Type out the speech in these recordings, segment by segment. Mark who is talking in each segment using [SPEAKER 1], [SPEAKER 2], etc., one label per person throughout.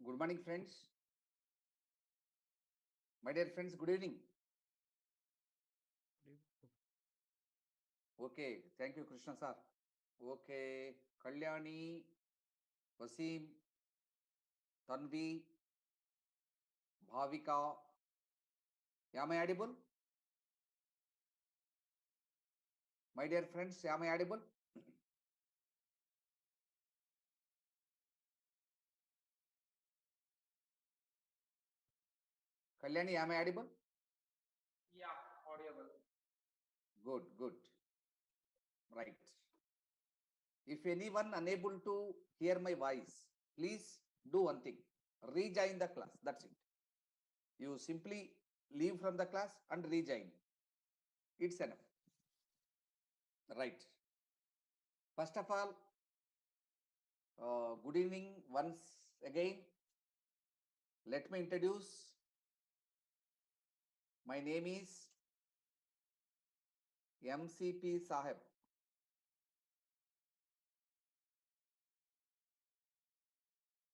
[SPEAKER 1] Good morning, friends. My dear friends, good evening. Okay, thank you, Krishna sir. Okay, Kalyani, Vasim, Tanvi, Bhavika. Am I audible? My dear friends, am I audible? Kalyani, am I audible?
[SPEAKER 2] Yeah, audible.
[SPEAKER 1] Good, good. Right. If anyone unable to hear my voice, please do one thing. Rejoin the class. That's it. You simply leave from the class and rejoin. It's enough. Right. First of all, good evening once again. Let me introduce. My name is M.C.P. Saheb.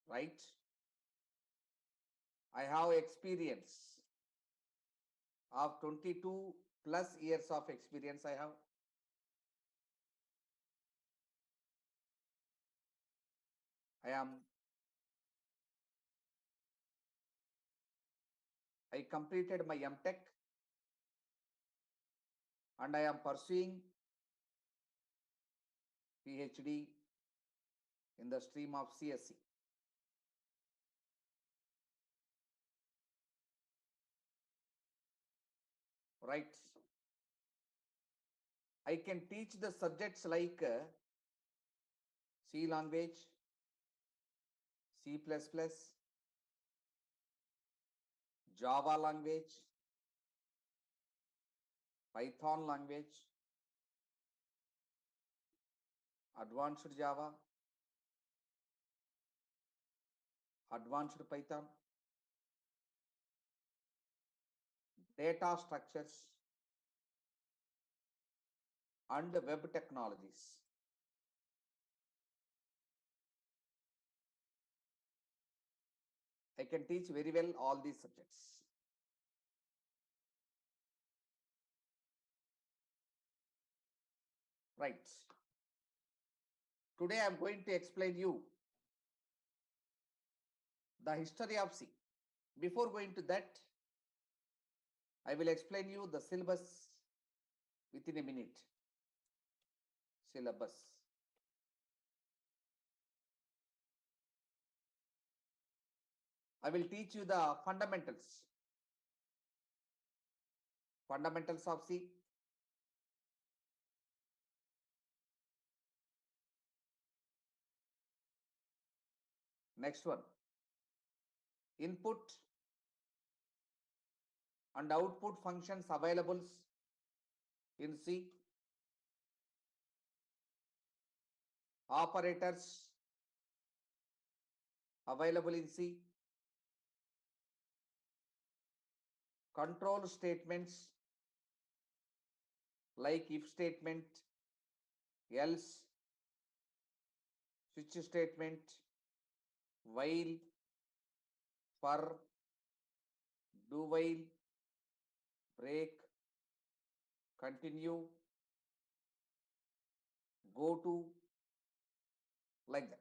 [SPEAKER 1] Right? I have experience of 22 plus years of experience. I have. I am. I completed my M.Tech and I am pursuing PhD in the stream of CSC. Right? I can teach the subjects like C language, C++, Java language, Python language, advanced Java, advanced Python, data structures, and web technologies. I can teach very well all these subjects. Right. Today I am going to explain you the history of C. Before going to that, I will explain you the syllabus within a minute. Syllabus. I will teach you the fundamentals. Fundamentals of C. Next one. Input and output functions available in C. Operators available in C. Control statements like if statement, else, switch statement, while, for, do while, break, continue, go to, like that.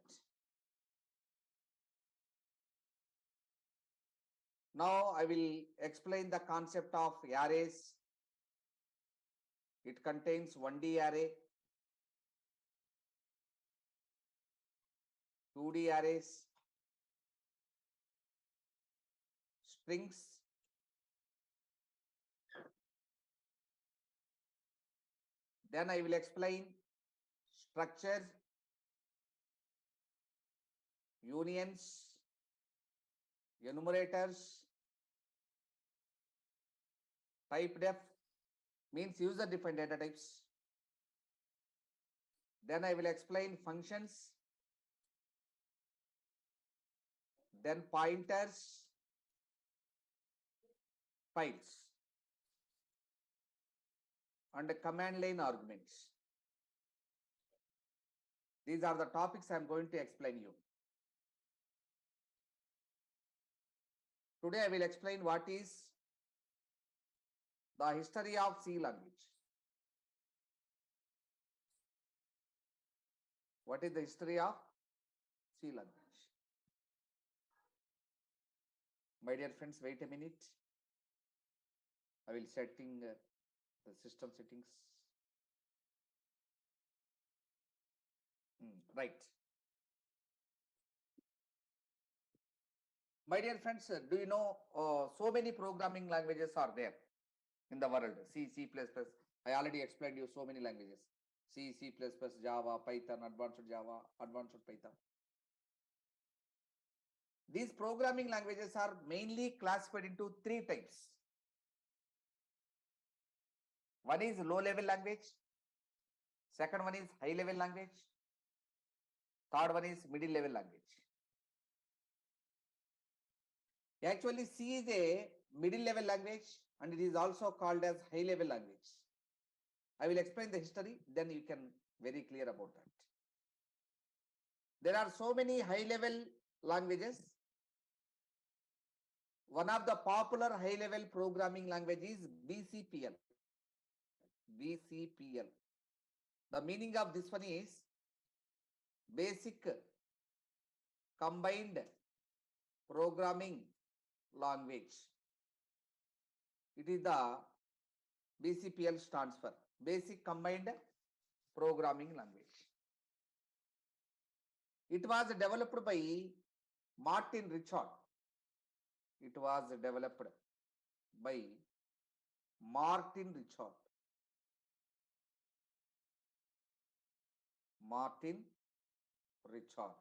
[SPEAKER 1] Now I will explain the concept of arrays. It contains 1D array, 2D arrays, strings, then I will explain structures, unions, enumerators, type def means user defined data types. Then I will explain functions, then pointers, files, and command line arguments. These are the topics I am going to explain you. Today I will explain what is the history of C language. What is the history of C language? My dear friends, wait a minute. I will setting the system settings. Right. My dear friends, do you know so many programming languages are there in the world? C, C++. I already explained you so many languages. C, C++, Java, Python, Advanced Java, Advanced Python. These programming languages are mainly classified into three types. One is low level language. Second one is high level language. Third one is middle level language. Actually, C is a middle level language and it is also called as high level language. I will explain the history, then you can very clear about that. There are so many high level languages. One of the popular high level programming language is BCPL. BCPL. The meaning of this one is basic combined programming language. It is the BCPL stands for basic combined programming language. It was developed by Martin Richard. It was developed by Martin Richard. Martin Richard.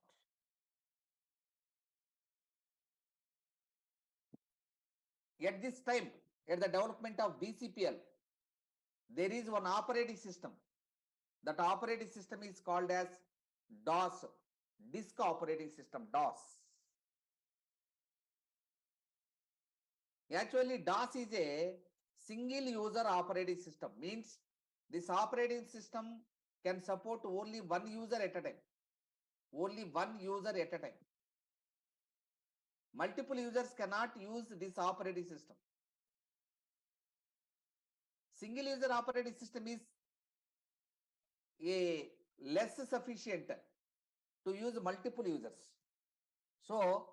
[SPEAKER 1] At this time, at the development of BCPL, there is one operating system. That operating system is called as DOS, disk operating system, DOS. Actually, DOS is a single user operating system, means this operating system can support only one user at a time. Only one user at a time. Multiple users cannot use this operating system. Single user operating system is a less sufficient to use multiple users. So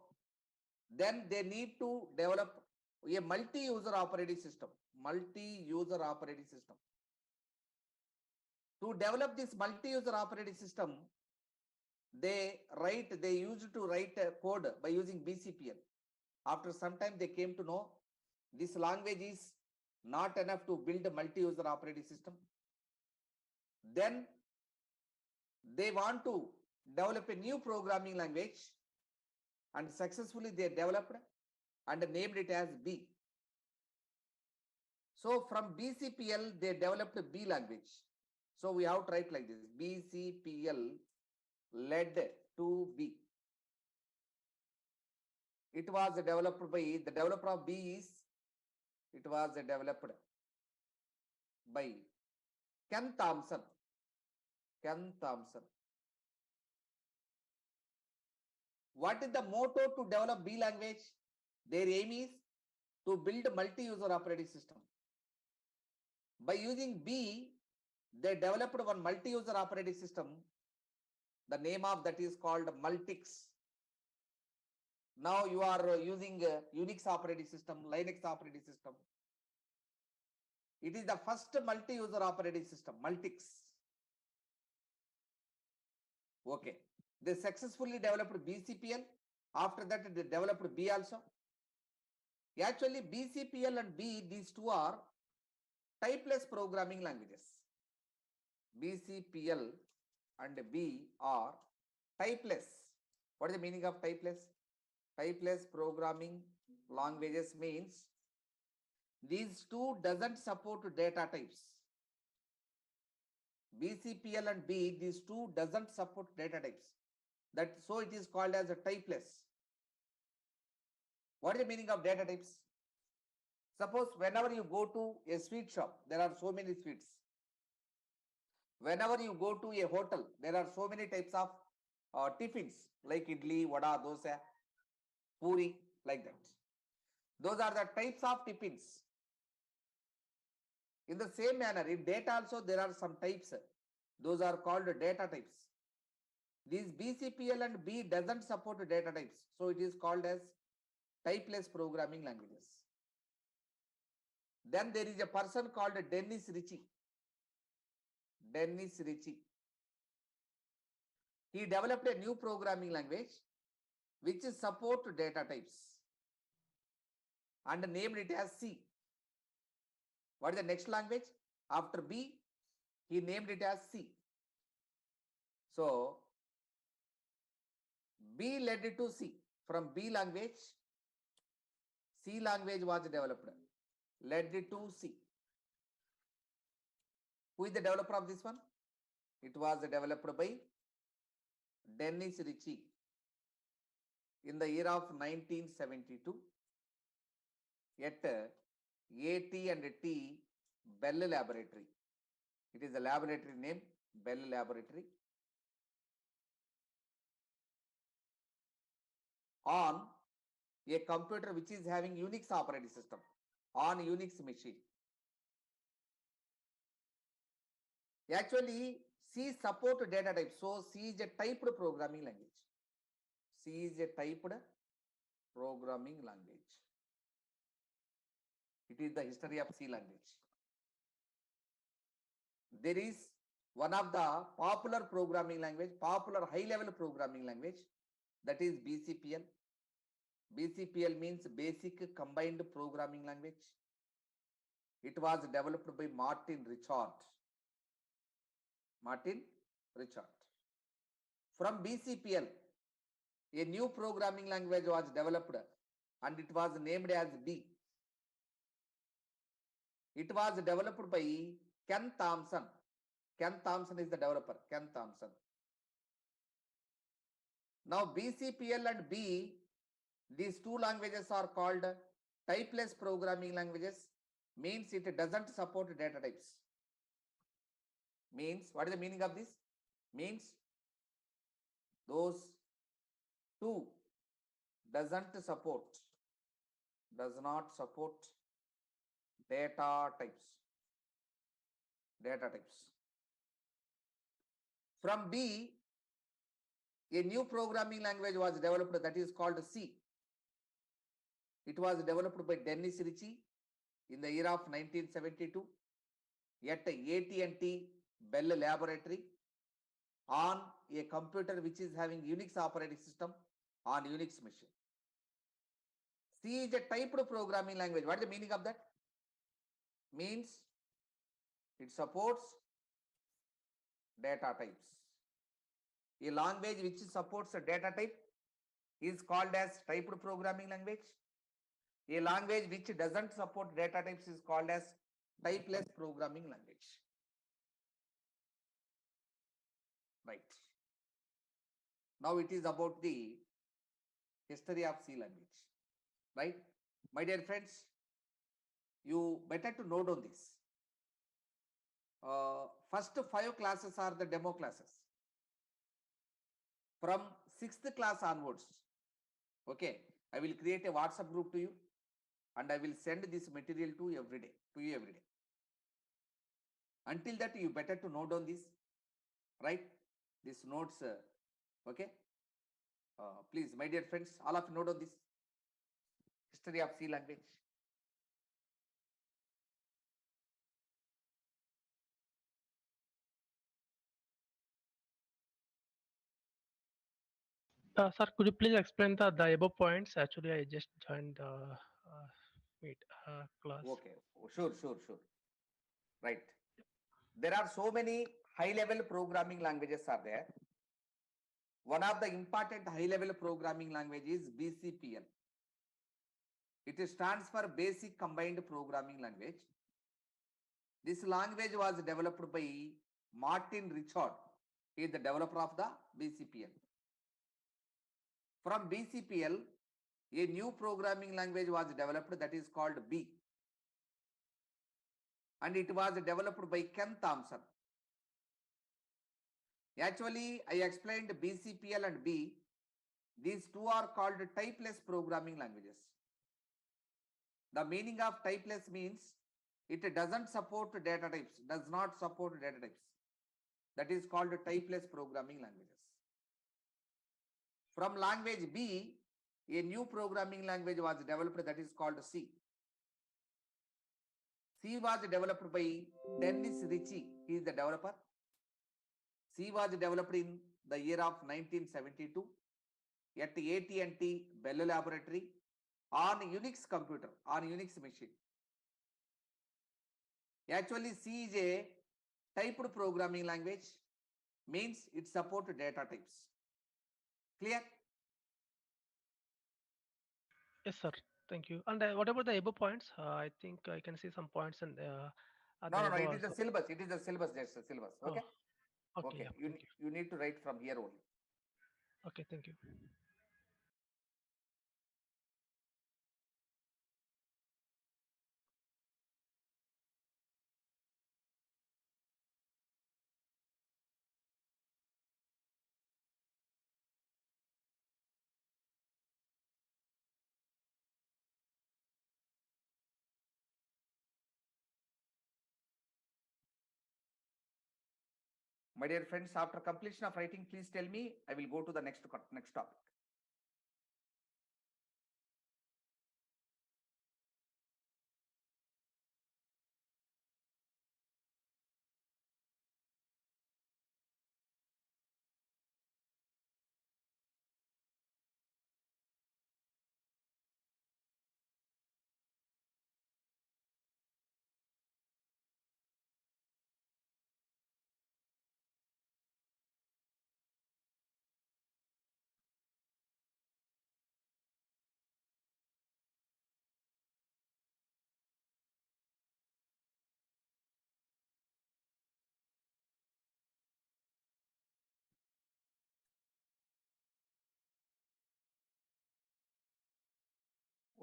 [SPEAKER 1] then they need to develop a multi-user operating system. Multi-user operating system. To develop this multi-user operating system, they used to write code by using BCPL. After some time, they came to know this language is not enough to build a multi-user operating system. Then they want to develop a new programming language, and successfully they developed and named it as B. So from BCPL, they developed B language. So we have to write like this: BCPL led to B. It was developed by the developer of B is. It was developed by Ken Thompson. Ken Thompson. What is the motto to develop B language? Their aim is to build a multi-user operating system. By using B, they developed one multi-user operating system. The name of that is called Multics. Now you are using Unix operating system, Linux operating system. It is the first multi-user operating system, Multics. Okay. They successfully developed BCPL. After that, they developed B also. Actually, BCPL and B, these two are typeless programming languages. BCPL and B are typeless. What is the meaning of typeless? Typeless programming languages means these two doesn't support data types. BCPL and B, these two doesn't support data types. So it is called as a typeless. What is the meaning of data types? Suppose whenever you go to a sweet shop, there are so many sweets. Whenever you go to a hotel, there are so many types of tiffins like idli, vada, dosa, puri, like that. Those are the types of tippings. In the same manner, in data also there are some types. Those are called data types. These BCPL and B doesn't support data types. So it is called as typeless programming languages. Then there is a person called Dennis Ritchie. Dennis Ritchie. He developed a new programming language which support data types and named it as C. What is the next language? After B, he named it as C. So, B led to C. From B language, C language was developed, led to C. Who is the developer of this one? It was developed by Dennis Ritchie in the year of 1972 at AT&T Bell Laboratory. It is a laboratory name, Bell Laboratory. On a computer which is having Unix operating system, on Unix machine. Actually, C support data type. So C is a typed programming language. C is a typed programming language. It is the history of C language. There is one of the popular programming language, popular high-level programming language, that is BCPL. BCPL means Basic Combined Programming Language. It was developed by Martin Richard. Martin Richard. From BCPL, a new programming language was developed and it was named as B. It was developed by Ken Thompson. Ken Thompson is the developer, Ken Thompson. Now BCPL and B, these two languages are called typeless programming languages, means it doesn't support data types. Means, what is the meaning of this? Means those two does not support data types. From B, a new programming language was developed that is called C. It was developed by Dennis Ritchie in the year of 1972 at AT&T Bell Laboratory on a computer which is having Unix operating system on Unix machine. C is a typed programming language. What is the meaning of that? Means it supports data types. A language which supports a data type is called as typed programming language. A language which doesn't support data types is called as typeless programming language. Right. Now it is about the history of C language. Right? My dear friends, you better to note on this. First 5 classes are the demo classes. From 6th class onwards, okay, I will create a WhatsApp group to you and I will send this material to you every day. Until that, you better to note on this, right? This notes, okay? Please, my dear friends, all of you note on this history of C language.
[SPEAKER 3] Sir, could you please explain the above points? Actually, I just joined meet class.
[SPEAKER 1] Okay, sure. Right. There are so many high-level programming languages are there. One of the important high-level programming language is BCPL. It stands for Basic Combined Programming Language. This language was developed by Martin Richard. He is the developer of the BCPL. From BCPL, a new programming language was developed that is called B. And it was developed by Ken Thompson. Actually, I explained BCPL and B. These two are called typeless programming languages. The meaning of typeless means it doesn't support data types, does not support data types. That is called typeless programming languages. From language B, a new programming language was developed that is called C. C was developed by Dennis Ritchie. He is the developer. C was developed in the year of 1972 at AT&T Bell Laboratory on Unix computer, on Unix machine. Actually, C is a typed programming language, means it supports data types. Clear?
[SPEAKER 3] Yes, sir. Thank you. And what about the above points? I think I can see some points in the
[SPEAKER 1] No,
[SPEAKER 3] above
[SPEAKER 1] it is the
[SPEAKER 3] also.
[SPEAKER 1] syllabus. It is the syllabus. That's the syllabus. Okay.
[SPEAKER 3] Oh, okay.
[SPEAKER 1] Okay.
[SPEAKER 3] Yeah. Thank you.
[SPEAKER 1] You need to write from here only.
[SPEAKER 3] Okay. Thank you.
[SPEAKER 1] My dear friends, after completion of writing, please tell me. I will go to the next topic.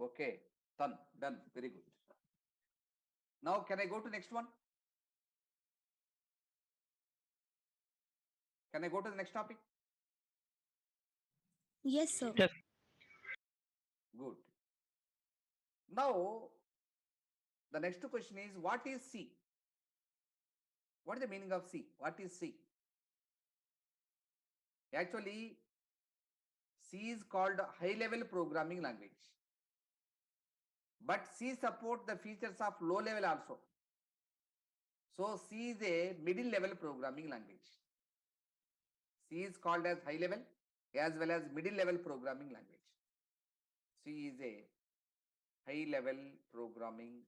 [SPEAKER 1] Okay, done. Very good. Now, can I go to next one? Can I go to the next topic?
[SPEAKER 4] Yes, sir.
[SPEAKER 3] Yes.
[SPEAKER 1] Good. Now, the next question is, what is C? What is the meaning of C? What is C? Actually, C is called high-level programming language. But C supports the features of low level also. So C is a middle level programming language. C is called as high level as well as middle level programming language. C is a high level programming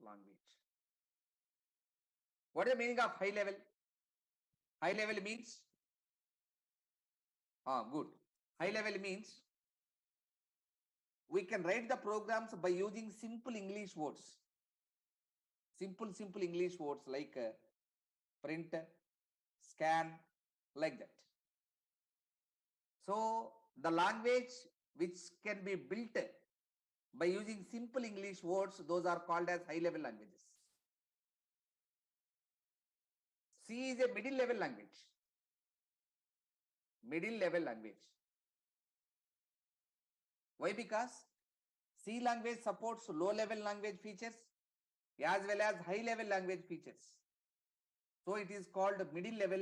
[SPEAKER 1] language. What is the meaning of high level? High level means, good. High level means we can write the programs by using simple English words. Simple English words like print, scan, like that. So the language which can be built by using simple English words, those are called as high level languages. C is a middle level language. Middle level language. Why? Because C language supports low level language features as well as high level language features. So it is called middle level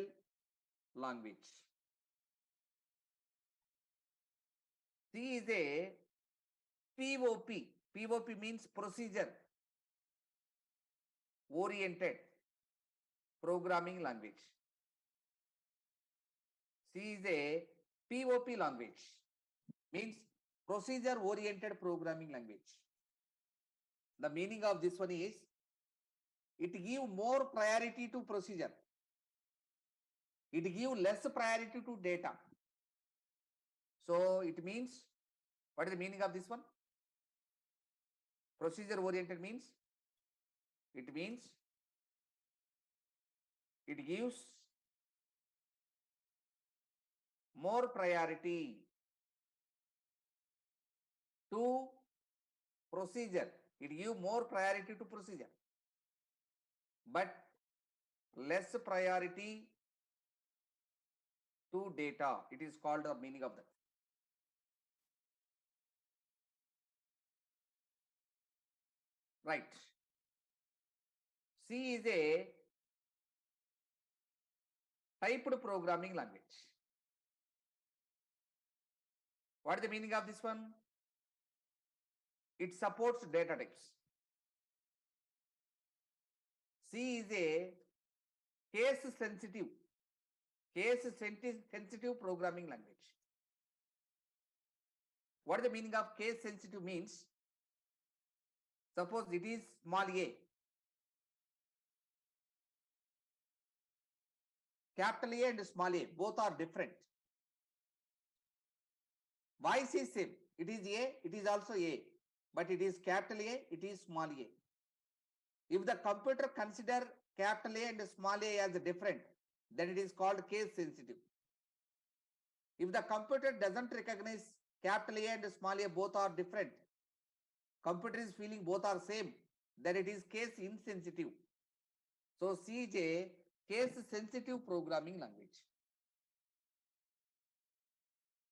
[SPEAKER 1] language. C is a POP. POP means procedure oriented programming language. C is a POP language, means procedure oriented programming language. The meaning of this one is it gives more priority to procedure. It gives less priority to data. So it means, what is the meaning of this one? Procedure oriented means, it means it gives more priority to procedure. It gives more priority to procedure, but less priority to data. It is called the meaning of that. Right. C is a typed programming language. What is the meaning of this one? It supports data types. C is a case sensitive programming language. What is the meaning of case sensitive means? Suppose it is small a. Capital A and small a, both are different. Voice is same. It is A, it is also A. But it is capital A, it is small a. If the computer consider capital A and small a as different, then it is called case sensitive. If the computer doesn't recognize capital A and small a both are different, computer is feeling both are same, then it is case insensitive. So C is a case sensitive programming language.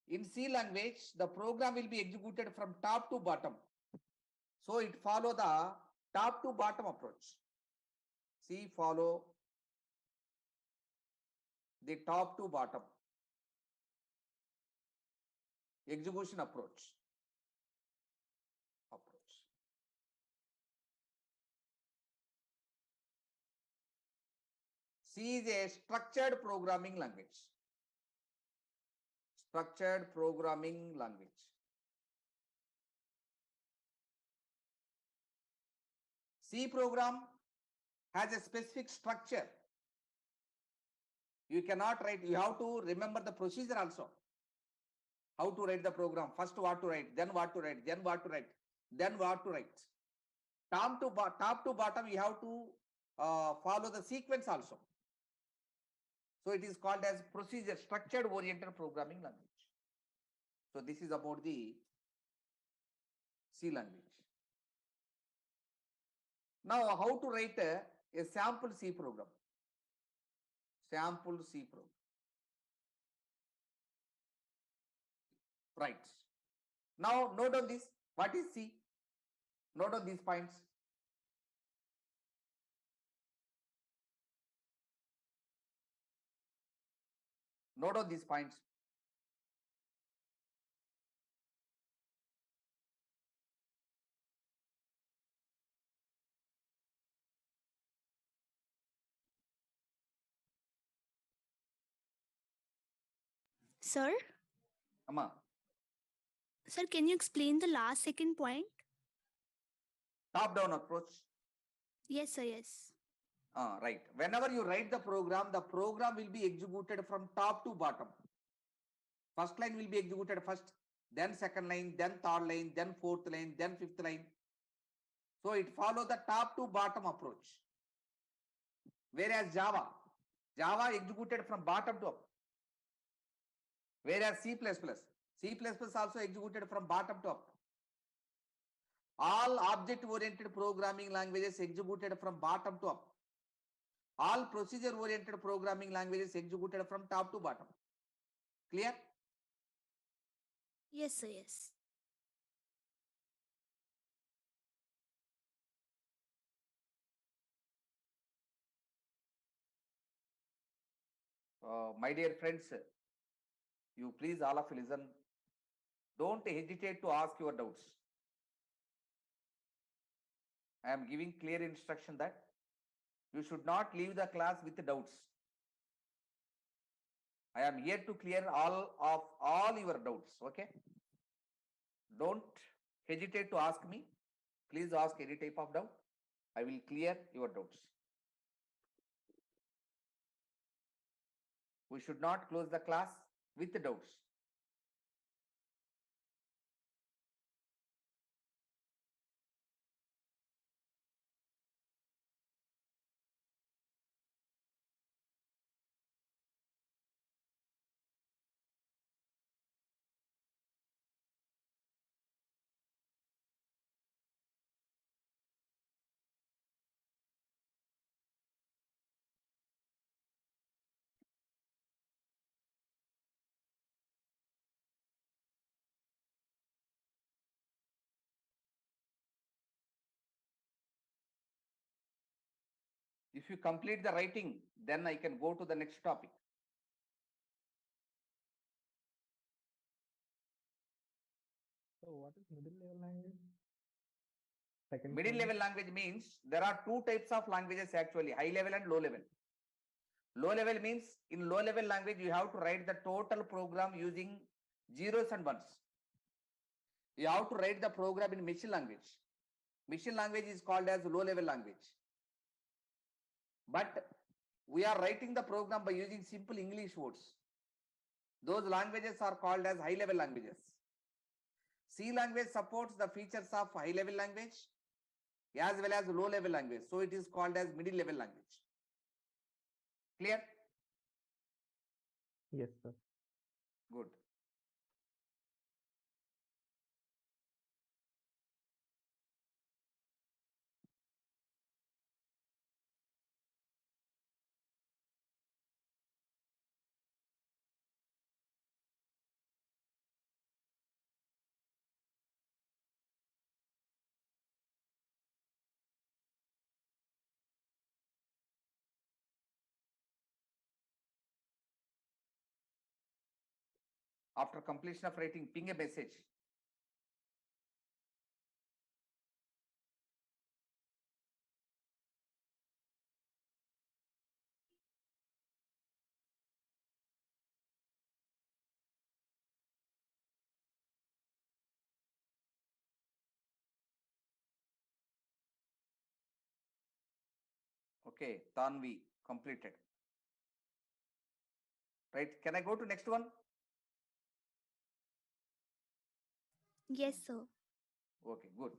[SPEAKER 1] In C language, the program will be executed from top to bottom. So it follow the top to bottom approach. C follow the top to bottom execution approach. C is a structured programming language. Structured programming language. C program has a specific structure. You cannot write, you have to remember the procedure also. How to write the program, first what to write, then what to write, then what to write, then what to write. Top to bottom, you have to follow the sequence also. So it is called as procedure, structured oriented programming language. So this is about the C language. Now how to write a sample C program. Sample C program. Right. Now note down this. What is C? Note down these points. Note down these points.
[SPEAKER 4] Sir?
[SPEAKER 1] Amma.
[SPEAKER 4] Sir, can you explain the last second point?
[SPEAKER 1] Top down approach.
[SPEAKER 4] Yes, sir, yes.
[SPEAKER 1] Right. Whenever you write the program will be executed from top to bottom. First line will be executed first, then second line, then third line, then fourth line, then fifth line. So it follows the top to bottom approach. Whereas Java executed from bottom to up. Whereas C++ also executed from bottom to up. All object-oriented programming languages executed from bottom to up. All procedure-oriented programming languages executed from top to bottom. Clear?
[SPEAKER 4] Yes, sir, yes.
[SPEAKER 1] My dear friends, you please all of you listen. Don't hesitate to ask your doubts. I am giving clear instruction that you should not leave the class with doubts. I am here to clear all your doubts. Okay? Don't hesitate to ask me. Please ask any type of doubt. I will clear your doubts. We should not close the class with doubts. If you complete the writing, then I can go to the next topic.
[SPEAKER 5] So what is middle level language? Second
[SPEAKER 1] Middle
[SPEAKER 5] point.
[SPEAKER 1] level language means there are two types of languages actually, high level and low level. Low level means in low level language, you have to write the total program using zeros and ones. You have to write the program in machine language. Machine language is called as low level language. But we are writing the program by using simple English words. Those languages are called as high level languages. C language supports the features of high level language as well as low level language. So it is called as middle level language. Clear?
[SPEAKER 5] Yes, sir.
[SPEAKER 1] Good. After completion of writing, ping a message. Okay, Tanvi completed. Right? Can I go to next one?
[SPEAKER 4] Yes, sir.
[SPEAKER 1] Okay, good.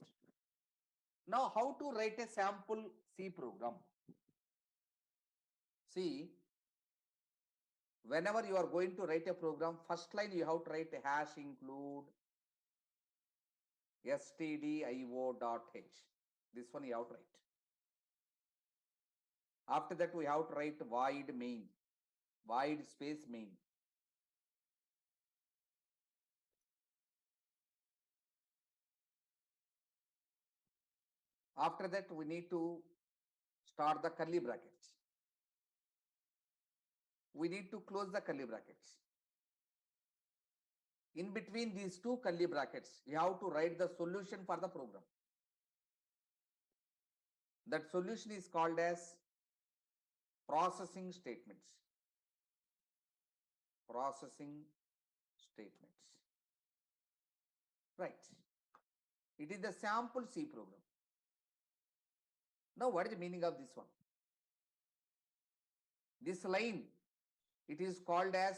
[SPEAKER 1] Now, how to write a sample C program? See, whenever you are going to write a program, first line you have to write a hash include stdio.h. This one you have to write. After that, we have to write void main, void space main. After that, we need to start the curly brackets. We need to close the curly brackets. In between these two curly brackets, you have to write the solution for the program. That solution is called as processing statements. Processing statements. Right. It is the sample C program. Now, what is the meaning of this one? This line, it is called as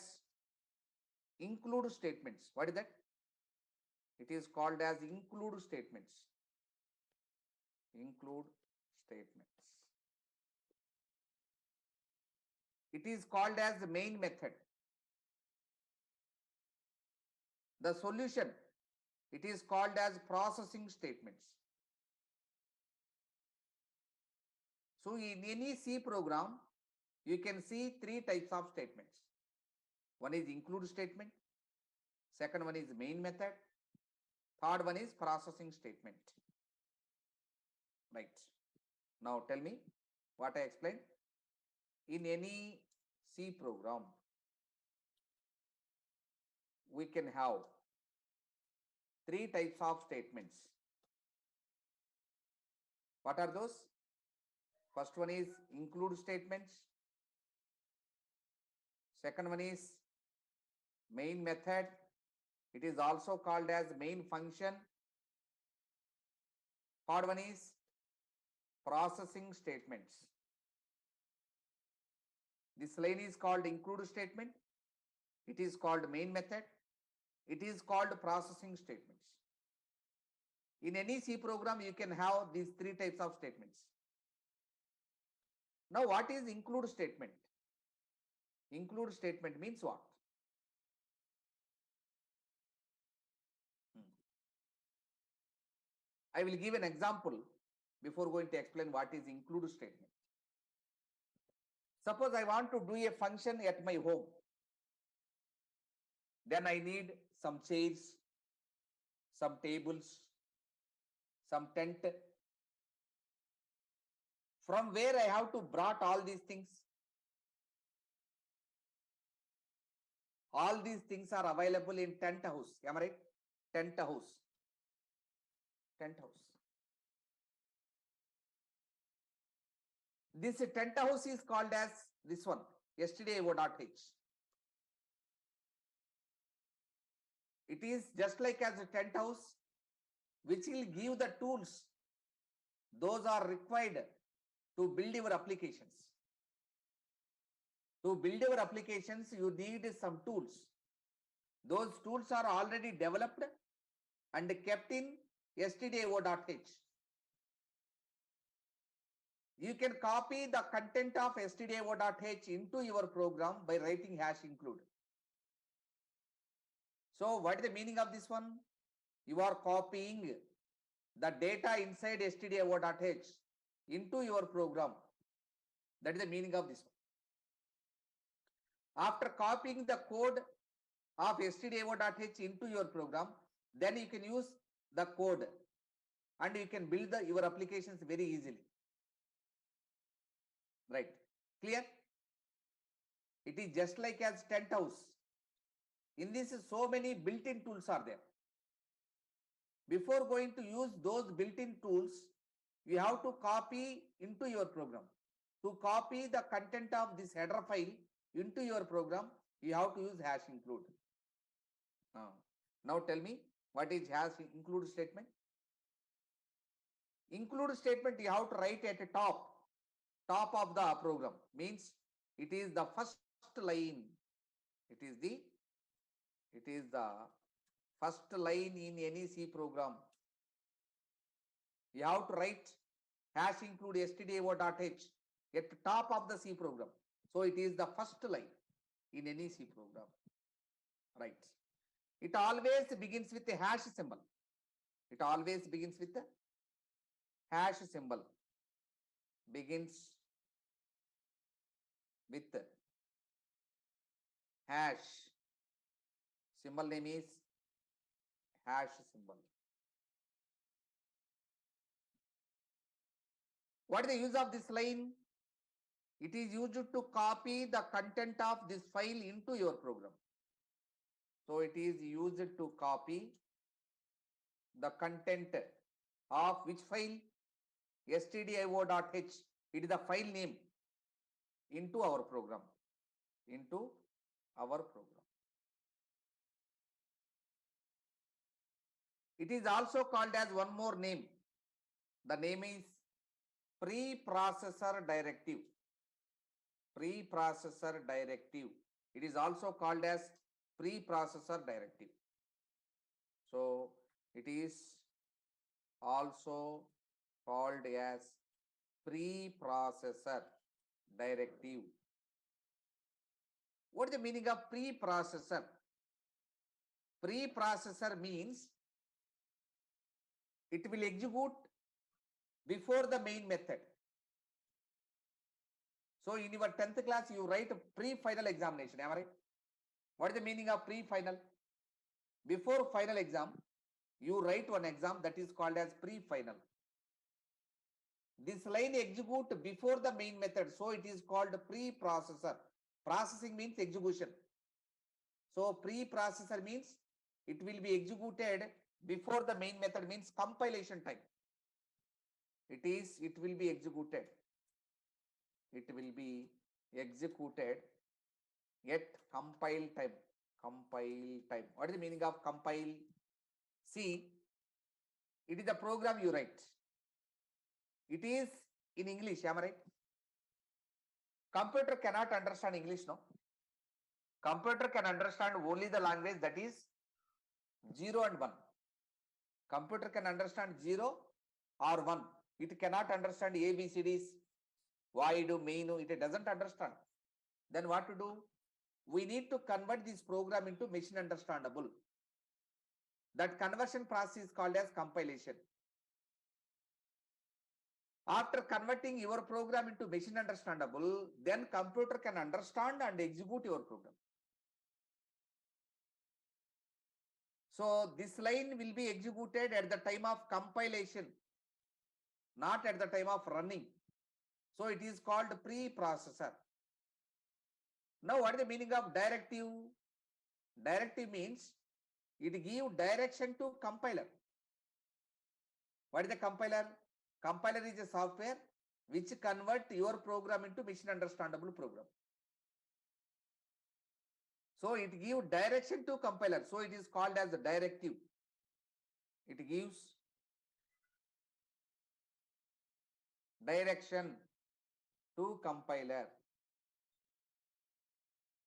[SPEAKER 1] include statements. What is that? It is called as include statements. Include statements. It is called as the main method. The solution, it is called as processing statements. So in any C program, you can see three types of statements. One is include statement. Second one is main method. Third one is processing statement. Right. Now tell me what I explained. In any C program, we can have three types of statements. What are those? First one is include statements. Second one is main method. It is also called as main function. Third one is processing statements. This line is called include statement. It is called main method. It is called processing statements. In any C program, you can have these three types of statements. Now, what is include statement? Include statement means what? I will give an example before going to explain what is include statement. Suppose I want to do a function at my home. Then I need some chairs, some tables, some tent, From where I have to brought all these things? All these things are available in tent house. Am I right? Tent house. Tent house. This tent house is called as this one, stdio.h. It is just like as a tent house, which will give the tools. Those are required to build your applications. To build your applications, you need some tools. Those tools are already developed and kept in stdio.h. You can copy the content of stdio.h into your program by writing #include. So what is the meaning of this one? You are copying the data inside stdio.h into your program. That is the meaning of this one. After copying the code of stdio.h into your program, then you can use the code and you can build your applications very easily. Right? Clear? It is just like as tent house. In this, so many built-in tools are there. Before going to use those built-in tools, you have to copy into your program. To copy the content of this header file into your program, you have to use #include. Now tell me, what is #include statement? Include statement you have to write at the top of the program. Means it is the first line. It is the first line in any C program. You have to write #include stdio.h at the top of the C program. So it is the first line in any C program. Right. It always begins with a hash symbol. It always begins with a hash symbol. Begins with hash. Symbol name is hash symbol. What is the use of this line? It is used to copy the content of this file into your program. So it is used to copy the content of which file? stdio.h. It is the file name into our program. Into our program. It is also called as one more name. The name is preprocessor directive. Preprocessor directive. It is also called as preprocessor directive. So it is also called as preprocessor directive. What is the meaning of preprocessor? Preprocessor means it will execute before the main method. So in your 10th class, you write pre-final examination. Am I right? What is the meaning of pre-final? Before final exam, you write one exam that is called as pre-final. This line execute before the main method. So it is called preprocessor. Processing means execution. So preprocessor means it will be executed before the main method, means compilation time. It will be executed. It will be executed at compile time. Compile time. What is the meaning of compile? See, it is the program you write. It is in English, am I right? Computer cannot understand English, no? Computer can understand only the language that is 0 and 1. Computer can understand 0 or 1. It cannot understand ABCDs, void, main, it doesn't understand. Then what to do? We need to convert this program into machine understandable. That conversion process is called as compilation. After converting your program into machine understandable, then computer can understand and execute your program. So this line will be executed at the time of compilation, not at the time of running. So it is called preprocessor. Now what is the meaning of directive? Directive means it gives direction to compiler. What is the compiler? Compiler is a software which convert your program into machine understandable program. So it gives direction to compiler. So it is called as a directive. It gives direction to compiler.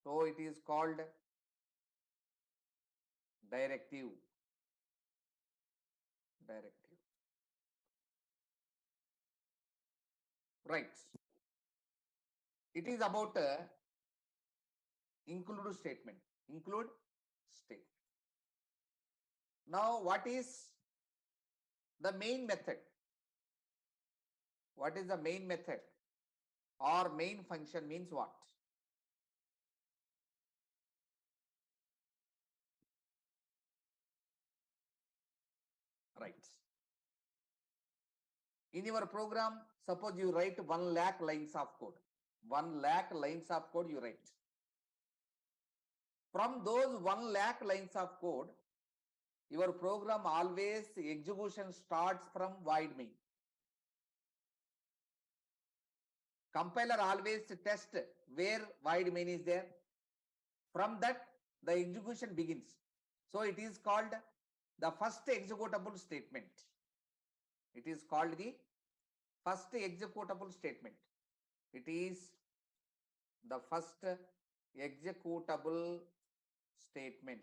[SPEAKER 1] So it is called directive. Directive. Right. It is about include statement. Include statement. Now, what is the main method? What is the main method or main function means what? Right. In your program, suppose you write 1 lakh lines of code. 1 lakh lines of code you write. From those 1 lakh lines of code, your program always execution starts from void main. Compiler always test where void main is there. From that, the execution begins. So it is called the first executable statement. It is called the first executable statement. It is the first executable statement.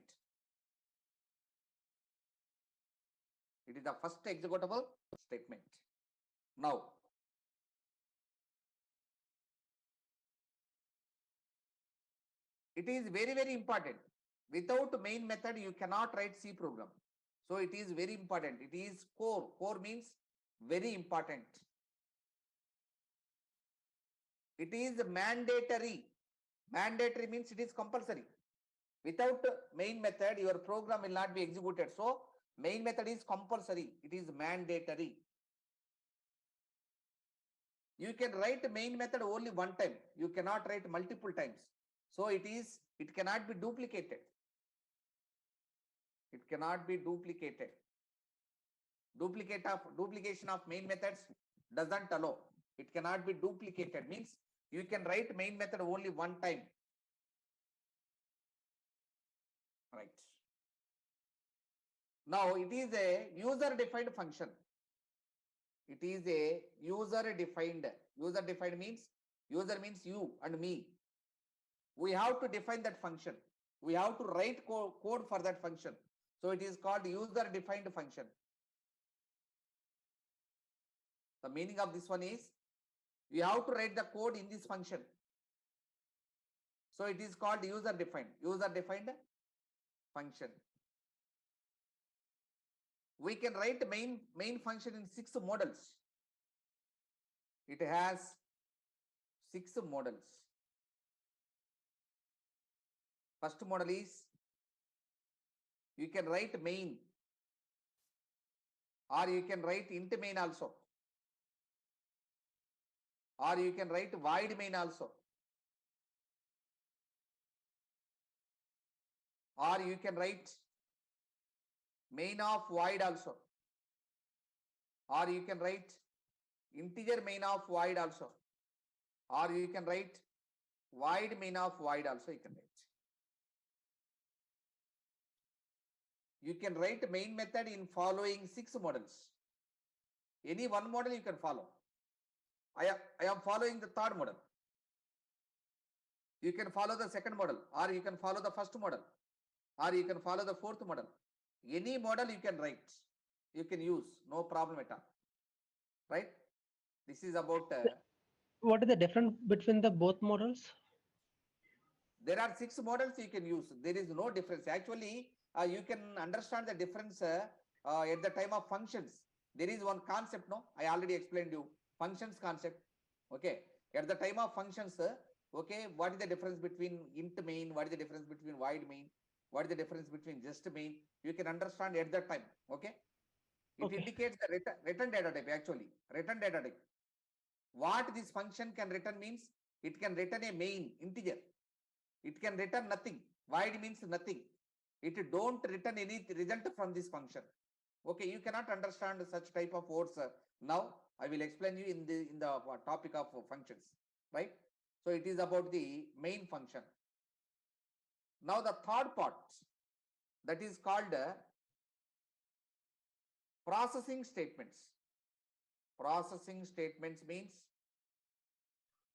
[SPEAKER 1] It is the first executable statement. Now, it is very, very important. Without main method, you cannot write C program. So it is very important. It is core. Core means very important. It is mandatory. Mandatory means it is compulsory. Without main method, your program will not be executed. So main method is compulsory. It is mandatory. You can write main method only one time. You cannot write multiple times. So it cannot be duplicated. It cannot be duplicated. Duplication of main methods doesn't allow. It cannot be duplicated means you can write main method only one time. Right. Now it is a user-defined function. It is a user-defined. User-defined means user means you and me. We have to define that function. We have to write code for that function. So it is called user-defined function. The meaning of this one is you have to write the code in this function. So it is called user-defined. User-defined function. We can write main function in 6 models. It has 6 models. First model is you can write main or you can write int main also, or you can write void main also, or you can write main of void also, or you can write integer main of void also, or you can write void main of void also. You can write main method in following 6 models. Any one model you can follow. I am following the 3rd model. You can follow the 2nd model, or you can follow the 1st model, or you can follow the 4th model. Any model you can write, you can use, no problem at all. Right? This is about.
[SPEAKER 3] What is the difference between the both models?
[SPEAKER 1] There are 6 models you can use. There is no difference. Actually, you can understand the difference at the time of functions. There is one concept, no? I already explained you. Functions concept. Okay. At the time of functions, okay, what is the difference between int main? What is the difference between void main? What is the difference between just main? You can understand at that time. Okay. It
[SPEAKER 3] Okay.
[SPEAKER 1] indicates the return data type actually. Return data type. What this function can return means it can return a main integer. It can return nothing. Void means nothing. It don't return any result from this function. Okay, you cannot understand such type of words. Now I will explain you in the topic of functions, right? So it is about the main function. Now the third part, that is called processing statements. Processing statements means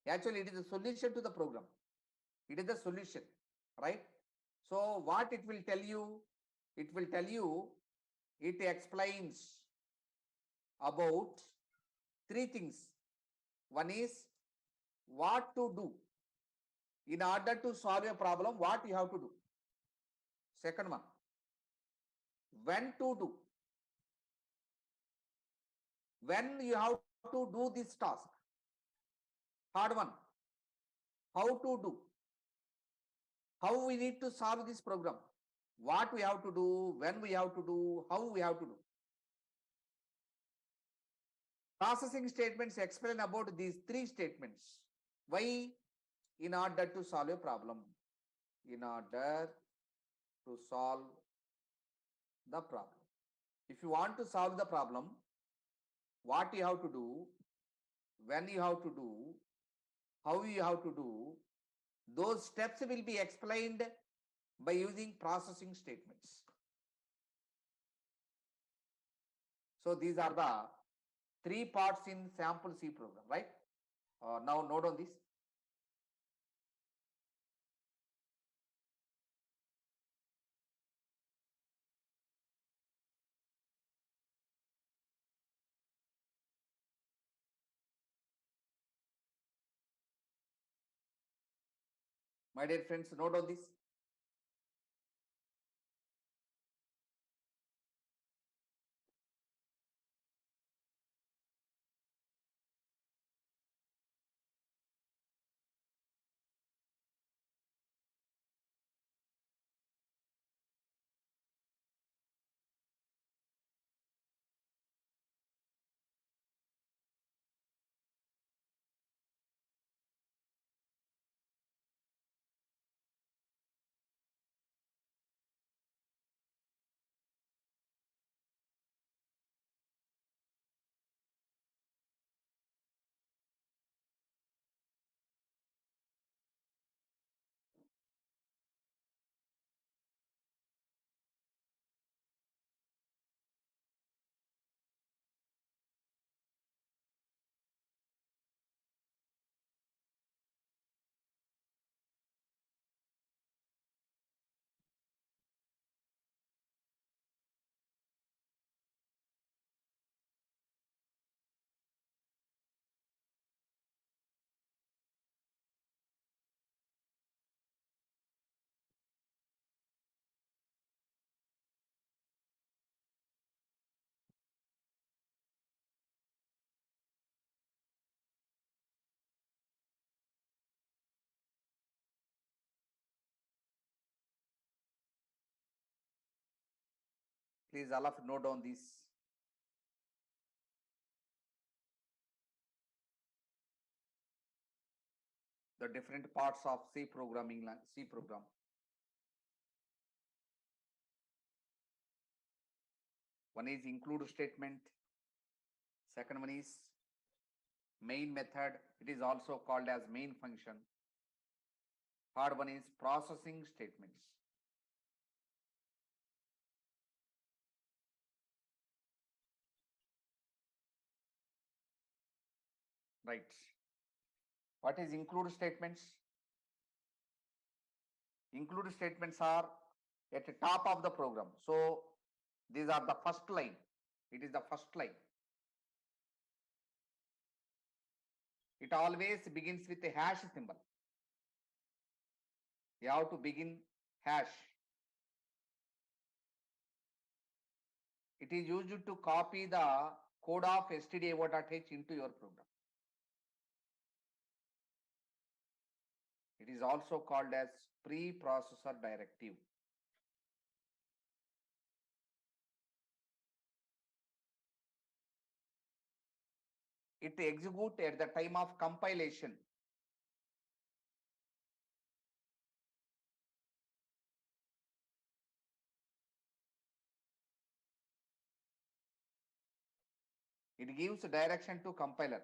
[SPEAKER 1] actually it is a solution to the program. It is the solution, right? So what it will tell you? It will tell you, it explains about three things. One is what to do in order to solve a problem, what you have to do. Second one, when to do, when you have to do this task. Third one, how to do, how we need to solve this program, what we have to do, when we have to do, how we have to do. Processing statements explain about these three statements. Why? In order to solve a problem. In order to solve the problem. If you want to solve the problem, what you have to do, when you have to do, how you have to do, those steps will be explained by using processing statements. So these are the three parts in sample C program, right? Now note on this. My dear friends, note on this. Please all of you note down this. The different parts of C programming, C program. One is include statement. Second one is main method. It is also called as main function. Third one is processing statements. Right. What is include statements? Include statements are at the top of the program. So these are the first line. It is the first line. It always begins with a hash symbol. You have to begin hash. It is used to copy the code of stdio.h into your program. It is also called as preprocessor directive. it execute at the time of compilation. It gives direction to compiler.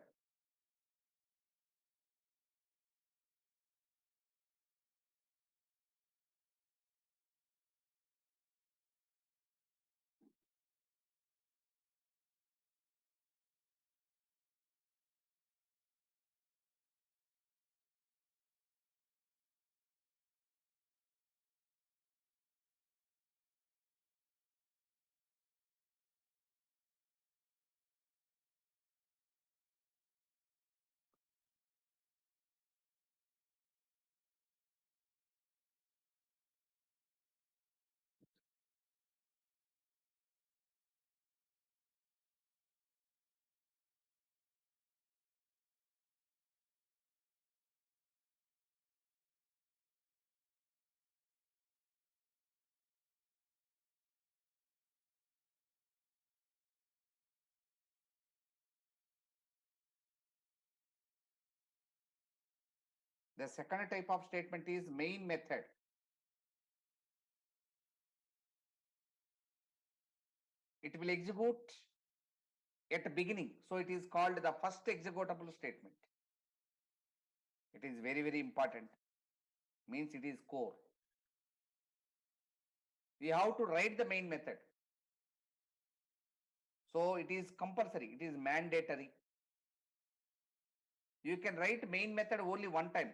[SPEAKER 1] The second type of statement is main method. It will execute at the beginning. So it is called the first executable statement. It is very, very important. Means it is core. We have to write the main method. So it is compulsory. It is mandatory. You can write main method only one time.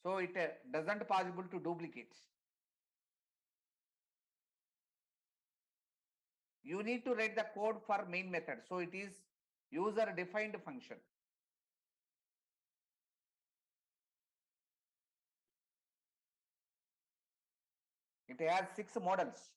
[SPEAKER 1] So it doesn't possible to duplicate. You need to write the code for main method. So it is user defined function. It has 6 models.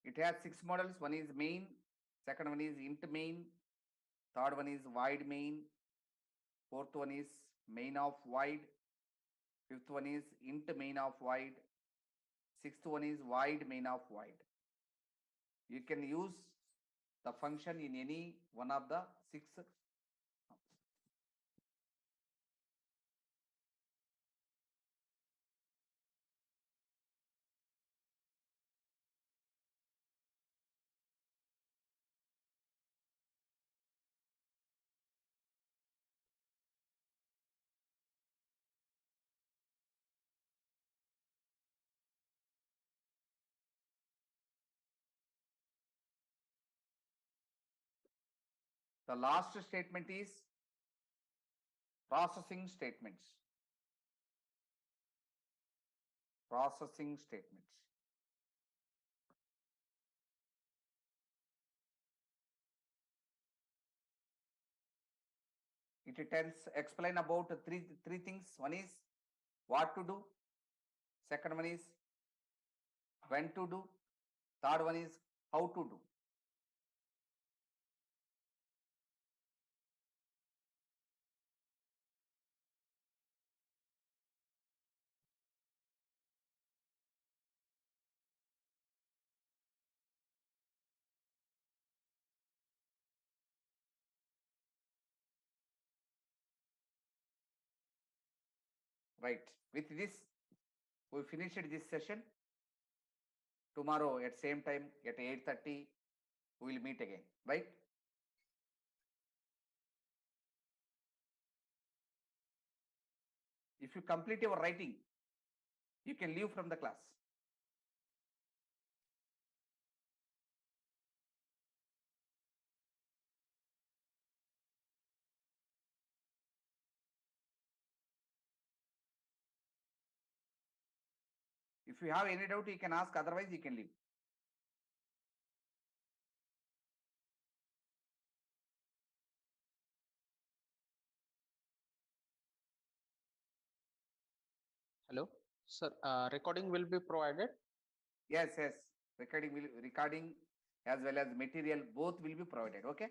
[SPEAKER 1] It has 6 models. One is main, second one is int main, third one is void main, fourth one is main of void, fifth one is int main of void, sixth one is void main of void. You can use the function in any one of the 6. The last statement is processing statements. Processing statements. It tells, explain about three things. One is what to do. Second one is when to do. Third one is how to do. Right. With this, we finished this session. Tomorrow at same time at 8:30, we will meet again. Right? If you complete your writing, you can leave from the class. If you have any doubt, you can ask, otherwise you can leave.
[SPEAKER 2] Hello, sir. Recording will be provided.
[SPEAKER 1] Yes, yes. Recording as well as material both will be provided. Okay.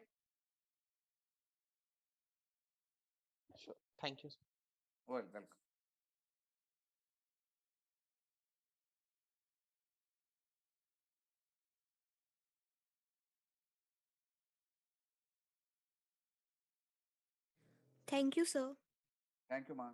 [SPEAKER 2] Sure. Thank you, sir.
[SPEAKER 1] Welcome.
[SPEAKER 4] Thank you, sir.
[SPEAKER 1] Thank you, ma.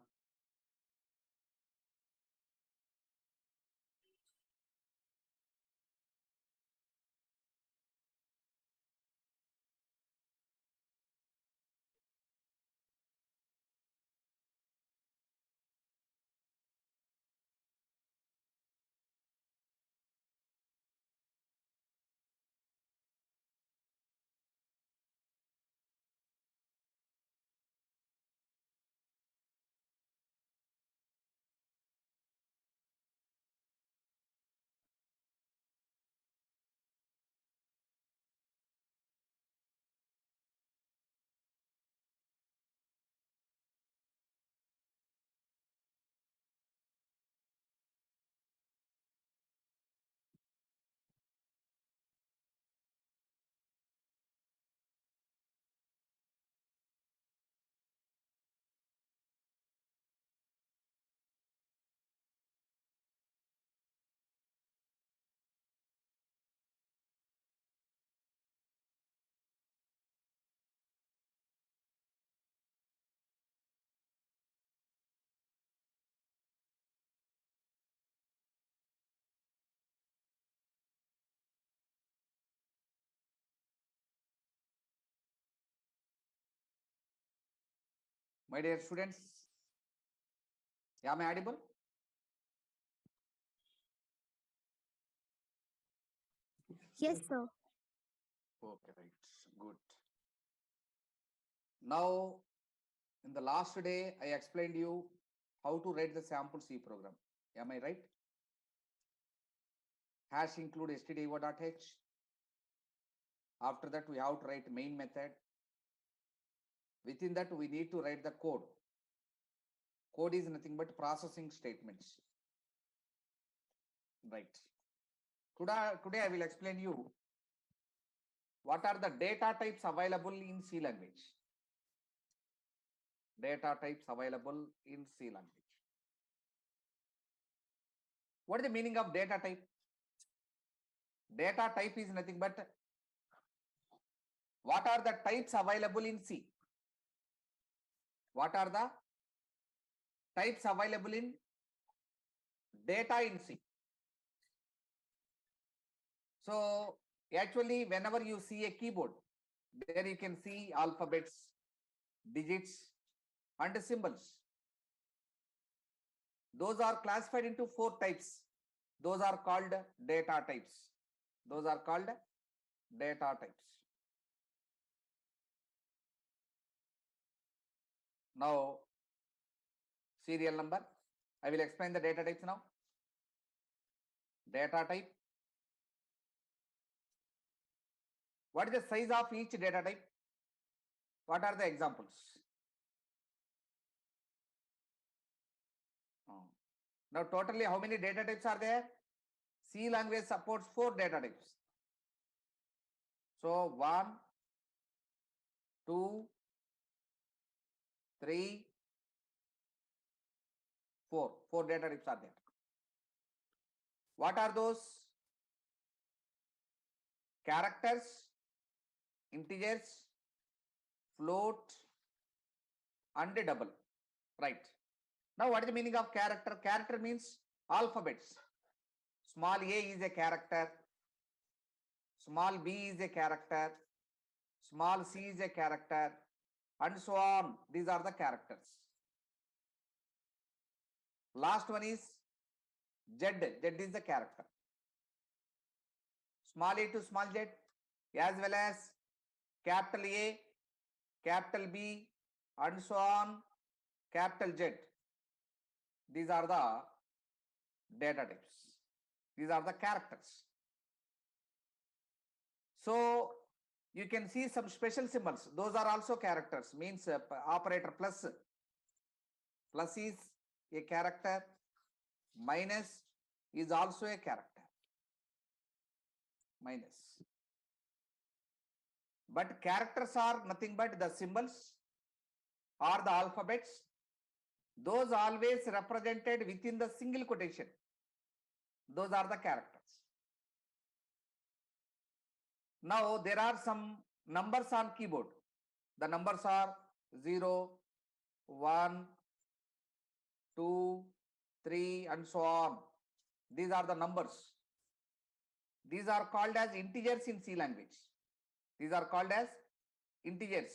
[SPEAKER 1] My dear students, am I audible?
[SPEAKER 4] Yes, sir.
[SPEAKER 1] Okay, right. Good. Now, in the last day, I explained you how to write the sample C program. Am I right? Hash include stdio.h. After that, we have to write main method. Within that, we need to write the code. Code is nothing but processing statements. Right. Today I will explain you what are the data types available in C language. Data types available in C language. What is the meaning of data type? Data type is nothing but what are the types available in C? What are the types available in data in C? So actually, whenever you see a keyboard, there you can see alphabets, digits, and symbols. Those are classified into 4 types. Those are called data types. Those are called data types. Now, serial number. I will explain the data types now. Data type. What is the size of each data type? What are the examples? Now, totally how many data types are there? C language supports 4 data types. So 1, 2, 3, 4. 4 data types are there. What are those? Characters, integers, float, and double. Right. Now, what is the meaning of character? Character means alphabets. Small a is a character. Small b is a character. Small c is a character. And so on. These are the characters. Last one is Z. Z is the character. Small a to small z, as well as capital A, capital B, and so on, capital Z. These are the data types. These are the characters. So you can see some special symbols. Those are also characters. Means operator plus. Plus is a character. Minus is also a character. Minus. But characters are nothing but the symbols or the alphabets. Those always represented within the single quotation. Those are the characters. Now there are some numbers on keyboard. The numbers are 0, 1, 2, 3 and so on. These are the numbers. These are called as integers in C language. These are called as integers.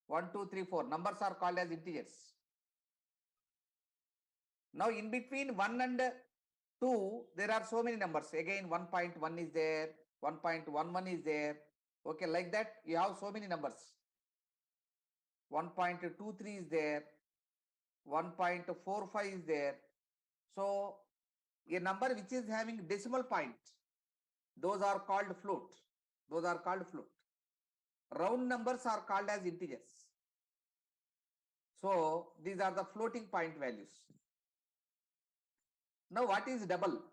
[SPEAKER 1] 1, 2, 3, 4. Numbers are called as integers. Now in between 1 and 2, there are so many numbers. Again 1.1 is there, 1.11 is there. Okay, like that you have so many numbers. 1.23 is there, 1.45 is there. So a number which is having decimal point, those are called float. Those are called float. Round numbers are called as integers. So these are the floating point values. Now what is double?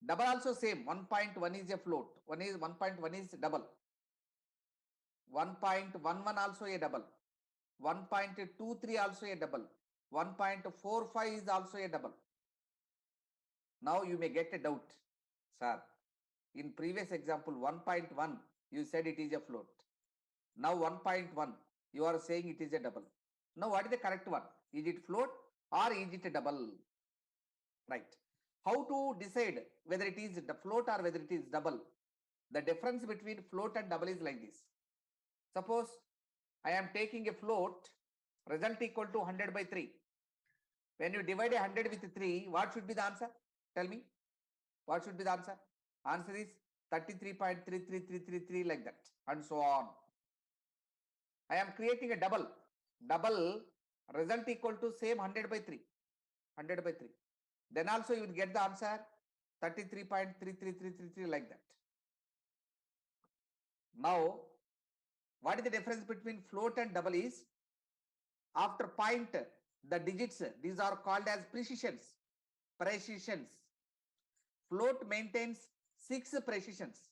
[SPEAKER 1] Double also same. 1.1 is a float. 1.1 is double. 1.11 also a double. 1.23 also a double. 1.45 is also a double. Now you may get a doubt, sir. In previous example 1.1 you said it is a float. Now 1.1 you are saying it is a double. Now what is the correct one? Is it float or is it a double? Right. How to decide whether it is the float or whether it is double? The difference between float and double is like this. Suppose I am taking a float, result equal to 100 by 3. When you divide 100 with 3, what should be the answer? Tell me. What should be the answer? Answer is 33.33333 like that and so on. I am creating a double. Double result equal to same 100 by 3. 100 by 3. Then also you will get the answer 33.33333 like that. Now, what is the difference between float and double is, after point, the digits, these are called as precisions. Precisions. Float maintains 6 precisions.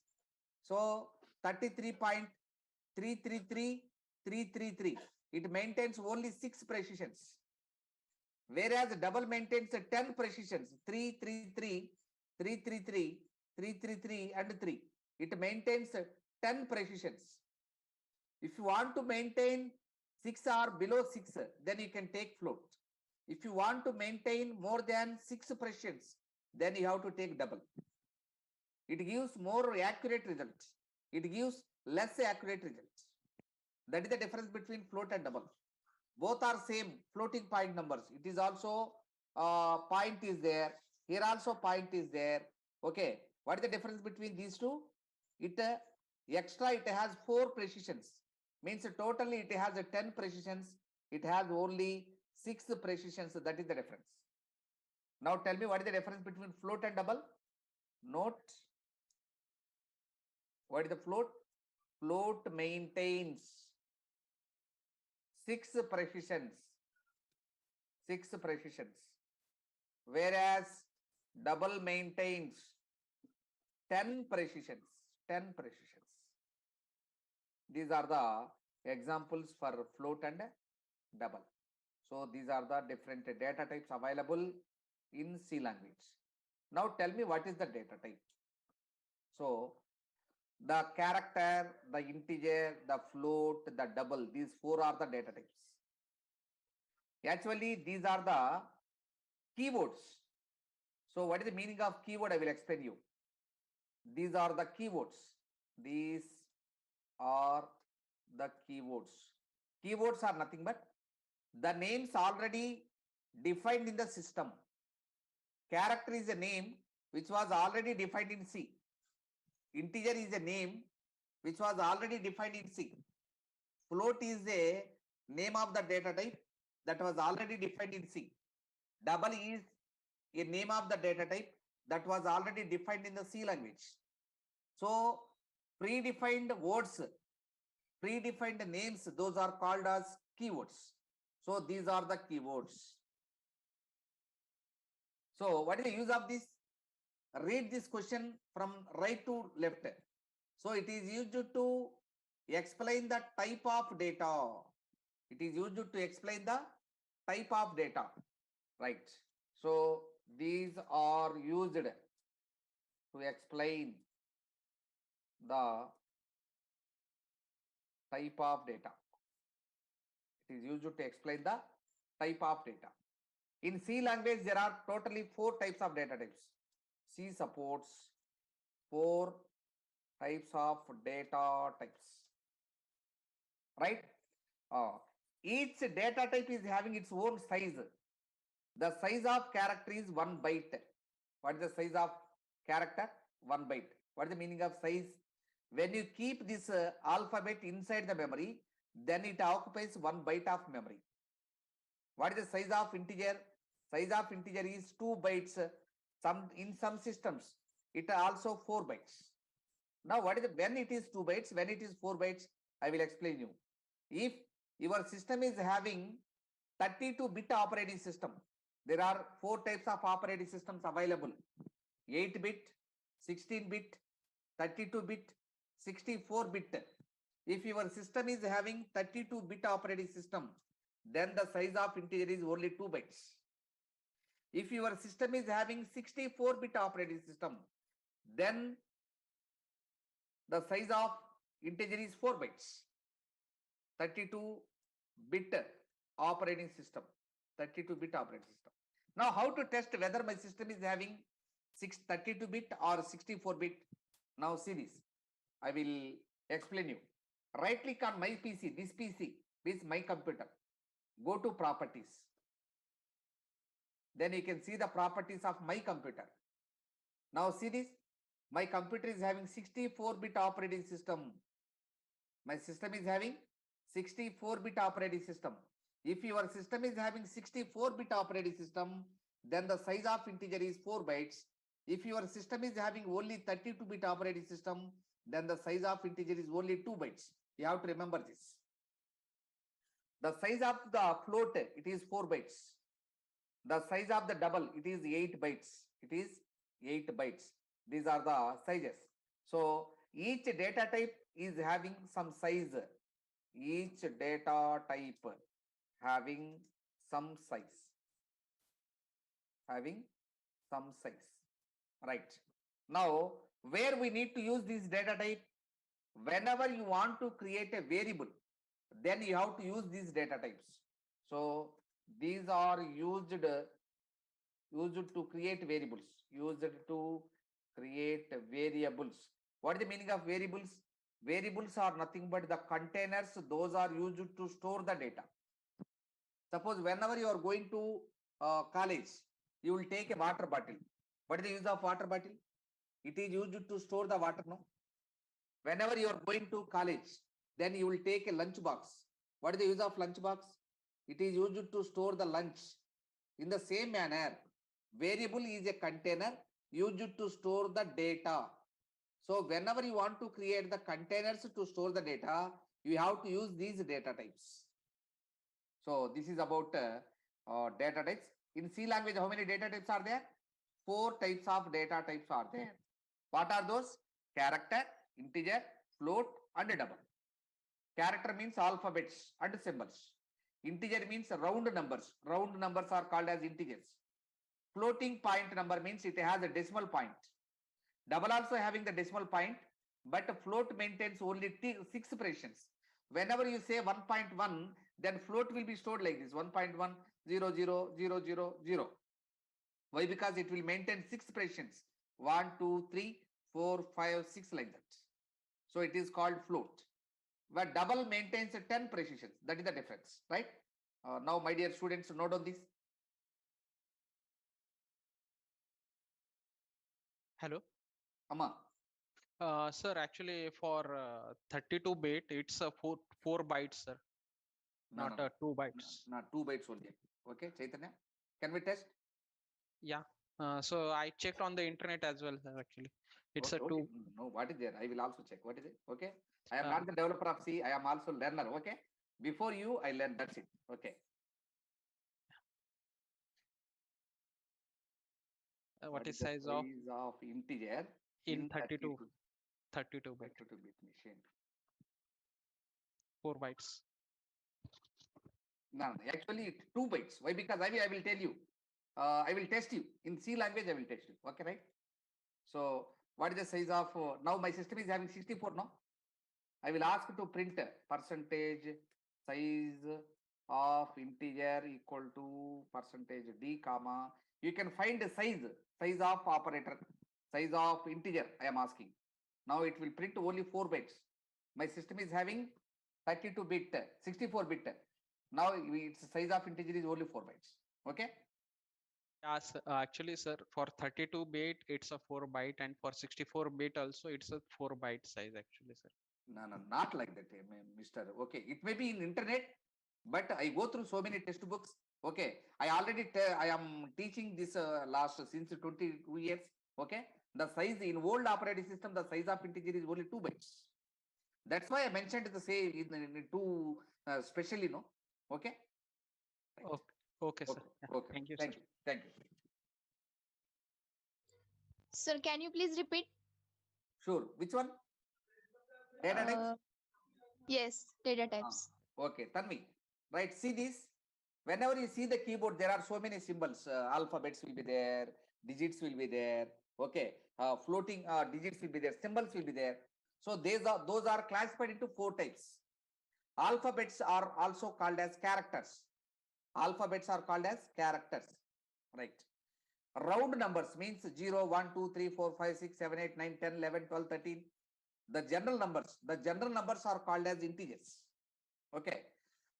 [SPEAKER 1] So 33.333333. It maintains only 6 precisions. Whereas double maintains 10 precisions. 333, 333, 333 and 3. It maintains 10 precisions. If you want to maintain 6 or below 6, then you can take float. If you want to maintain more than 6 precisions, then you have to take double. It gives more accurate results. It gives less accurate results. That is the difference between float and double. Both are same floating point numbers. It is also point is there. Here also point is there. Okay. What is the difference between these two? It extra it has 4 precisions. Means totally it has 10 precisions. It has only 6 precisions. That is the difference. Now tell me what is the difference between float and double? Note. What is the float? Float maintains 6 precisions. 6 precisions. Whereas double maintains 10 precisions. 10 precisions. These are the examples for float and double. So these are the different data types available in C language. Now tell me what is the data type. So the character, the integer, the float, the double, these 4 are the data types. Actually, these are the keywords. So what is the meaning of keyword? I will explain you. These are the keywords. These are the keywords. Keywords are nothing but the names already defined in the system. Character is a name which was already defined in C. Integer is a name which was already defined in C. Float is a name of the data type that was already defined in C. Double is a name of the data type that was already defined in the C language. So predefined words, predefined names, those are called as keywords. So these are the keywords. So what is the use of this? Read this question from right to left. So it is used to explain the type of data. It is used to explain the type of data, right? So these are used to explain the type of data. It is used to explain the type of data. In C language, there are totally 4 types of data types. C supports 4 types of data types, right? Each data type is having its own size. The size of character is 1 byte. What is the size of character? 1 byte. What is the meaning of size? When you keep this alphabet inside the memory, then it occupies 1 byte of memory. What is the size of integer? Size of integer is 2 bytes. In some systems, it also 4 bytes. Now, what is when it is 2 bytes, when it is 4 bytes, I will explain you. If your system is having 32-bit operating system, there are 4 types of operating systems available: 8-bit, 16-bit, 32-bit, 64-bit. If your system is having 32-bit operating system, then the size of integer is only 2 bytes. If your system is having 64-bit operating system, then the size of integer is 4 bytes. 32-bit operating system. 32-bit operating system. Now, how to test whether my system is having 32-bit or 64-bit? Now, see this. I will explain you. Right click on my PC. This PC is my computer. Go to properties. Then you can see the properties of my computer. Now, see this. My computer is having 64-bit operating system. My system is having 64-bit operating system. If your system is having 64-bit operating system, then the size of integer is 4 bytes. If your system is having only 32-bit operating system, then the size of integer is only 2 bytes. You have to remember this. The size of the float, it is 4 bytes. The size of the double, it is 8 bytes. It is 8 bytes. These are the sizes. So each data type is having some size. Each data type having some size. Having some size. Right. Now, where we need to use this data type? Whenever you want to create a variable, then you have to use these data types. So these are used to create variables. Used to create variables. What is the meaning of variables? Variables are nothing but the containers. Those are used to store the data. Suppose whenever you are going to college, you will take a water bottle. What is the use of water bottle? It is used to store the water, no? Whenever you are going to college, then you will take a lunch box. What is the use of lunch box? It is used to store the lunch. In the same manner, variable is a container used to store the data. So whenever you want to create the containers to store the data, you have to use these data types. So this is about data types. In C language, how many data types are there? 4 types of data types are there. What are those? Character, integer, float, and double. Character means alphabets and symbols. Integer means round numbers. Round numbers are called as integers. Floating point number means it has a decimal point. Double also having the decimal point, but float maintains only 6 fractions. Whenever you say 1.1, then float will be stored like this: 1.1, 0, 0, 0, 0, 0. Why? Because it will maintain 6 fractions. 1, 2, 3, 4, 5, 6 like that. So it is called float. But double maintains 10 precisions. That is the difference, right? Now, my dear students, note on this.
[SPEAKER 2] Hello.
[SPEAKER 1] Amma.
[SPEAKER 2] Sir, actually for 32-bit, it's a 4 bytes, sir.
[SPEAKER 1] No,
[SPEAKER 2] Not 2 bytes.
[SPEAKER 1] No, 2 bytes only. Okay, Chaitanya. Can we test?
[SPEAKER 2] Yeah. So I checked on the internet as well, sir, actually. It's
[SPEAKER 1] Okay,
[SPEAKER 2] a
[SPEAKER 1] okay.
[SPEAKER 2] two.
[SPEAKER 1] No, what is there? I will also check. What is it? Okay. I am
[SPEAKER 2] Uh,
[SPEAKER 1] not the developer of C. I am also learner. Okay. Before you, I learned. That's it. Okay.
[SPEAKER 2] what is
[SPEAKER 1] the
[SPEAKER 2] size of
[SPEAKER 1] integer
[SPEAKER 2] in 32 bit,
[SPEAKER 1] 32-bit machine?
[SPEAKER 2] 4 bytes.
[SPEAKER 1] No, no, actually it's 2 bytes. Why? Because I will tell you. I will test you in C language. I will test you. Okay, right? So what is the size of now? My system is having 64 now. I will ask to print percentage size of integer equal to percentage d comma. You can find the size of operator, size of integer. I am asking. Now it will print only 4 bytes. My system is having 32-bit, 64-bit. Now its size of integer is only 4 bytes. Okay.
[SPEAKER 2] Yes, actually, sir, for 32 bit, it's a 4 byte, and for 64 bit also, it's a 4 byte size, actually, sir.
[SPEAKER 1] No, no, not like that, Mr. Okay, it may be in internet, but I go through so many textbooks. Okay, I already I am teaching this last since 22 years. Okay, the size in old operating system, the size of integer is only 2 bytes. That's why I mentioned the same in two specially, no. Okay. Right.
[SPEAKER 2] Okay, okay, sir.
[SPEAKER 1] Okay.
[SPEAKER 2] Yeah,
[SPEAKER 1] Okay.
[SPEAKER 2] thank you, sir.
[SPEAKER 1] Thank you. Thank you.
[SPEAKER 6] Sir, can you please repeat?
[SPEAKER 1] Sure. Which one? Data types.
[SPEAKER 6] Yes, data types.
[SPEAKER 1] Okay, Tanvi. Right. See this. Whenever you see the keyboard, there are so many symbols. Alphabets will be there. Digits will be there. Okay. Floating digits will be there. Symbols will be there. So those are classified into 4 types. Alphabets are also called as characters. Alphabets are called as characters. Right. Round numbers means 0, 1, 2, 3, 4, 5, 6, 7, 8, 9, 10, 11, 12, 13. The general numbers are called as integers. Okay.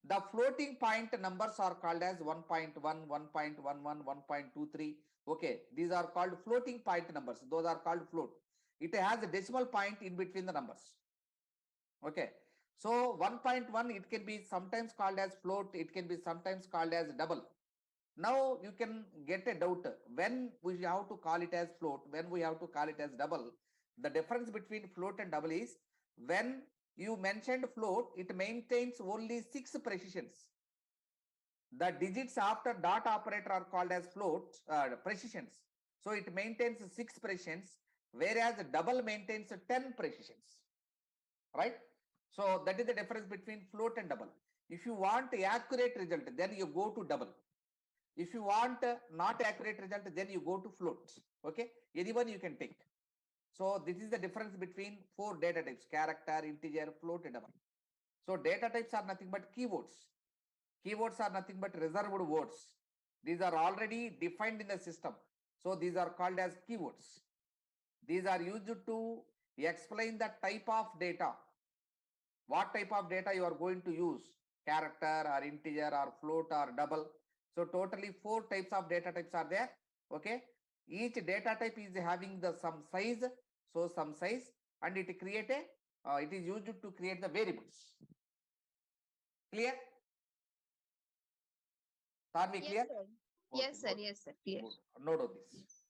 [SPEAKER 1] The floating point numbers are called as 1.1, 1.11, 1.23. Okay. These are called floating point numbers. Those are called float. It has a decimal point in between the numbers. Okay. So 1.1, it can be sometimes called as float. It can be sometimes called as double. Now you can get a doubt when we have to call it as float, when we have to call it as double. The difference between float and double is when you mentioned float, it maintains only 6 precisions. The digits after dot operator are called as float precisions. So it maintains 6 precisions, whereas double maintains 10 precisions. Right? So that is the difference between float and double. If you want accurate result, then you go to double. If you want not accurate result, then you go to float. Okay, anyone you can take. So this is the difference between 4 data types: character, integer, float, and double. So data types are nothing but keywords. Keywords are nothing but reserved words. These are already defined in the system. So these are called as keywords. These are used to explain the type of data. What type of data you are going to use: character or integer or float or double. So totally 4 types of data types are there. Okay. Each data type is having the some size. So some size, and it it is used to create the variables. Clear? Are we clear?
[SPEAKER 6] Yes, sir.
[SPEAKER 1] Okay,
[SPEAKER 6] Yes, sir.
[SPEAKER 1] good,
[SPEAKER 6] Yes, sir. Clear.
[SPEAKER 1] good. Note of this.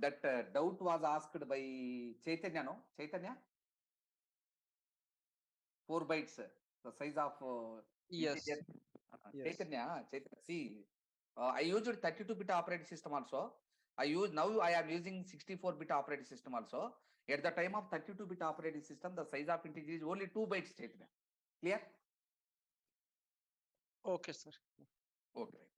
[SPEAKER 1] That doubt was asked by Chaitanya, no? Chaitanya? 4 bytes, the size of
[SPEAKER 2] Yes.
[SPEAKER 1] integer.
[SPEAKER 2] Yes.
[SPEAKER 1] Chaitanya, see, I used 32-bit operating system also. I am using 64-bit operating system also. At the time of 32-bit operating system, the size of integer is only 2 bytes statement. Clear?
[SPEAKER 2] Okay, sir.
[SPEAKER 1] Okay, right.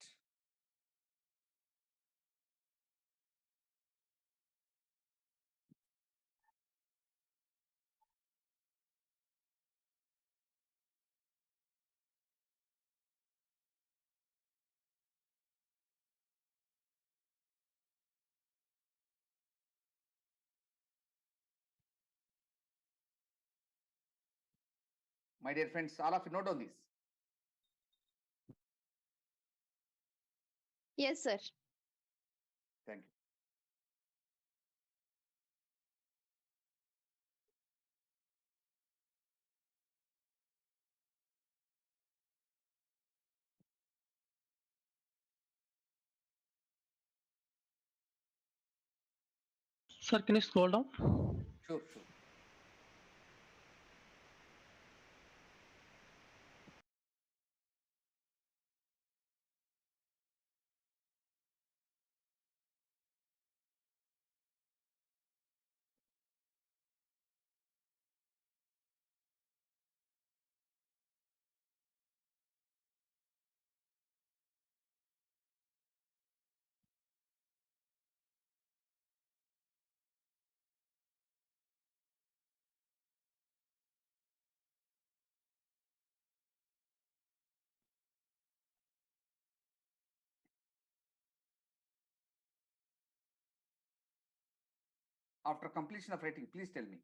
[SPEAKER 1] My dear friends, all of you note on this.
[SPEAKER 6] Yes, sir.
[SPEAKER 1] Thank you.
[SPEAKER 3] Sir, can you scroll down?
[SPEAKER 1] Sure. After completion of writing, please tell me.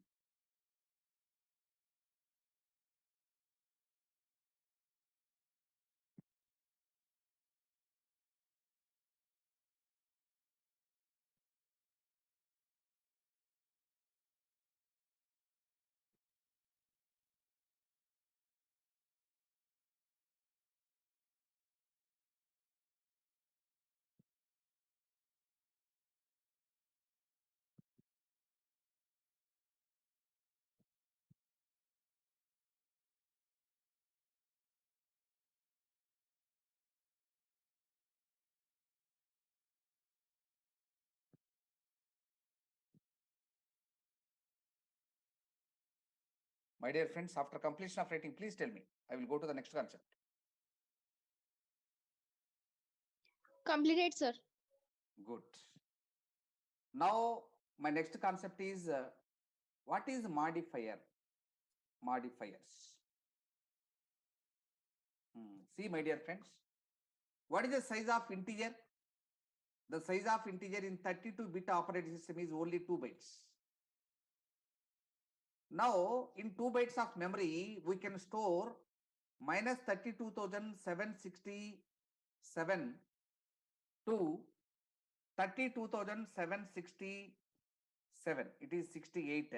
[SPEAKER 1] My dear friends, after completion of writing, please tell me. I will go to the next concept.
[SPEAKER 6] Completed, sir.
[SPEAKER 1] Good. Now, my next concept is what is modifier? Modifiers. See, my dear friends, what is the size of integer? The size of integer in 32-bit operating system is only 2 bytes. Now, in 2 bytes of memory, we can store minus 32,767 to 32,767. It is 68.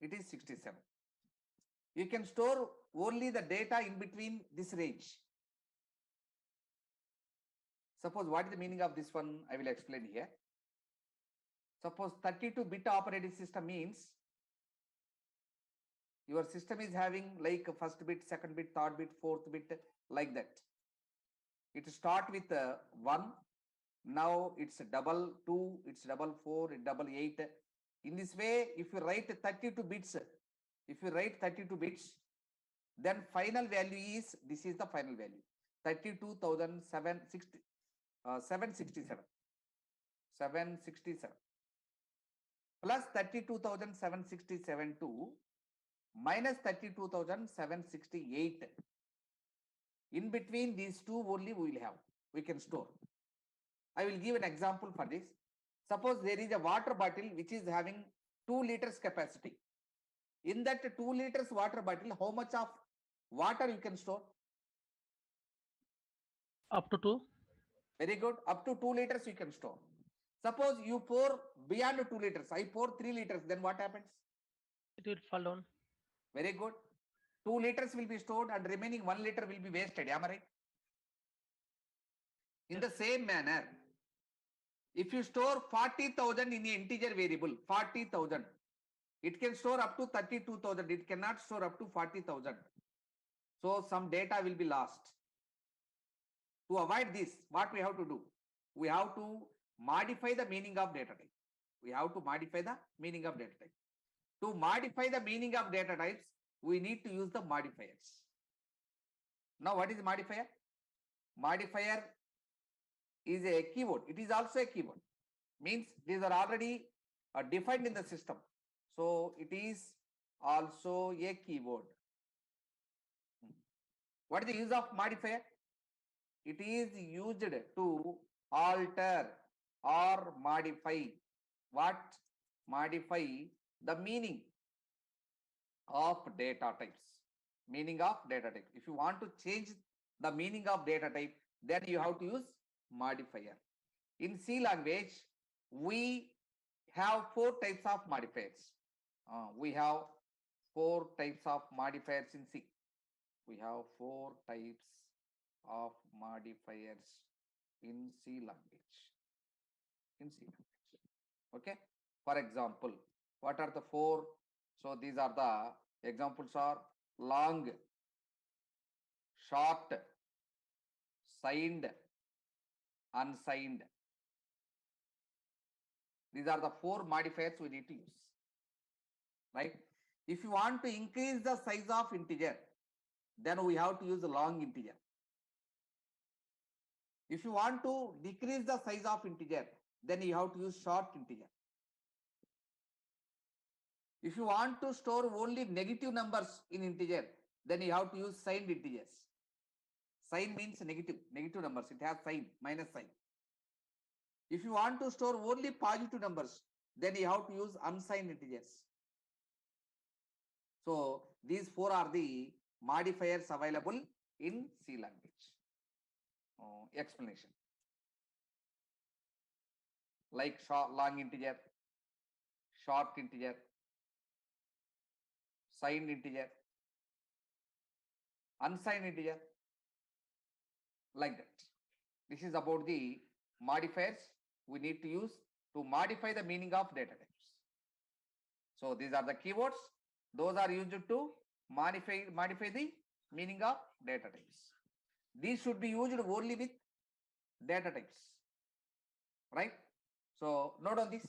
[SPEAKER 1] It is 67. You can store only the data in between this range. Suppose what is the meaning of this one? I will explain here. Suppose 32-bit operating system means your system is having like first bit, second bit, third bit, fourth bit, like that. It start with 1. Now it's double 2, it's double 4, it's double 8. In this way, if you write 32 bits, then final value is, this is the final value, 32,767 plus 32,767 to minus 32,768. In between these two only we can store. I will give an example for this. Suppose there is a water bottle which is having 2 liters capacity. In that 2 liters water bottle, how much of water you can store?
[SPEAKER 3] Up to 2.
[SPEAKER 1] Very good. Up to 2 liters you can store. Suppose you pour beyond 2 liters. I pour 3 liters. Then what happens?
[SPEAKER 3] It will fall down.
[SPEAKER 1] Very good. 2 liters will be stored and remaining 1 liter will be wasted. Am I right? In the same manner, if you store 40,000 in an integer variable, 40,000, it can store up to 32,000. It cannot store up to 40,000. So some data will be lost. To avoid this, what we have to do? We have to modify the meaning of data type. We have to modify the meaning of data type. To modify the meaning of data types, we need to use the modifiers. Now, what is modifier? Modifier is a keyword. It is also a keyword. Means these are already defined in the system. So it is also a keyword. What is the use of modifier? It is used to alter or modify. What? Modify the meaning of data types. Meaning of data type. If you want to change the meaning of data type, then you have to use modifier. In C language, we have 4 types of modifiers. We have 4 types of modifiers in C. We have 4 types of modifiers in C language. In C language. Okay. For example, what are the 4? So these are the examples are long, short, signed, unsigned. These are the 4 modifiers we need to use. Right? If you want to increase the size of integer, then we have to use the long integer. If you want to decrease the size of integer, then you have to use short integer. If you want to store only negative numbers in integer, then you have to use signed integers. Sign means negative numbers. It has sign, minus sign. If you want to store only positive numbers, then you have to use unsigned integers. So these 4 are the modifiers available in C language. Explanation. Like long integer, short integer, signed integer, unsigned integer, like that. This is about the modifiers we need to use to modify the meaning of data types. So these are the keywords. Those are used to modify the meaning of data types. These should be used only with data types. Right? So note on this.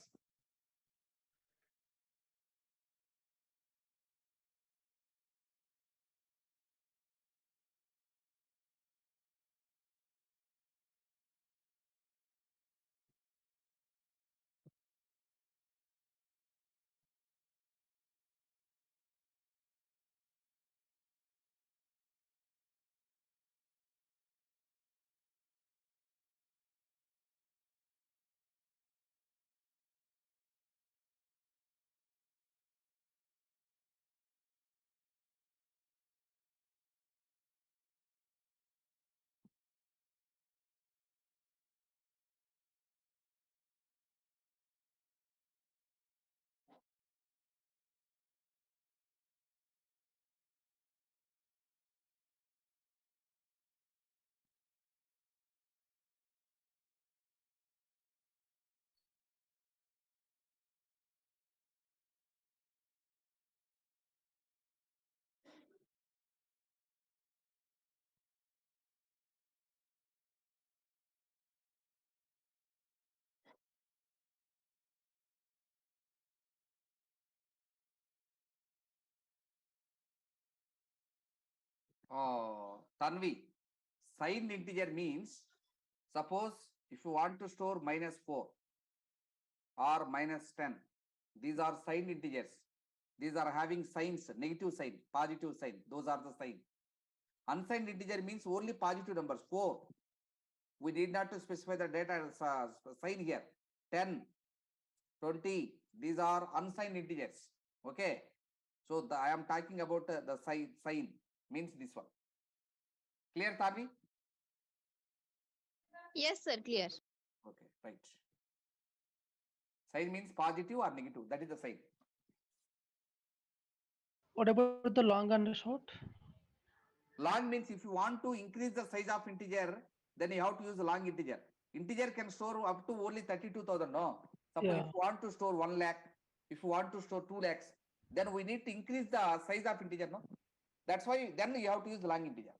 [SPEAKER 1] Tanvi, signed integer means, suppose if you want to store -4 or -10, these are signed integers. These are having signs, negative sign, positive sign. Those are the sign. Unsigned integer means only positive numbers, 4. We need not to specify the data sign here. 10, 20, these are unsigned integers. Okay. So I am talking about the sign means this one. Clear, Tavi?
[SPEAKER 6] Yes, sir. Clear.
[SPEAKER 1] Okay, right. Sign means positive or negative. That is the sign.
[SPEAKER 3] What about the long and the short?
[SPEAKER 1] Long means if you want to increase the size of integer, then you have to use a long integer. Integer can store up to only 32,000. No. Suppose if you want to store 1 lakh, if you want to store 2 lakhs, then we need to increase the size of integer. No. That's why then you have to use long integer.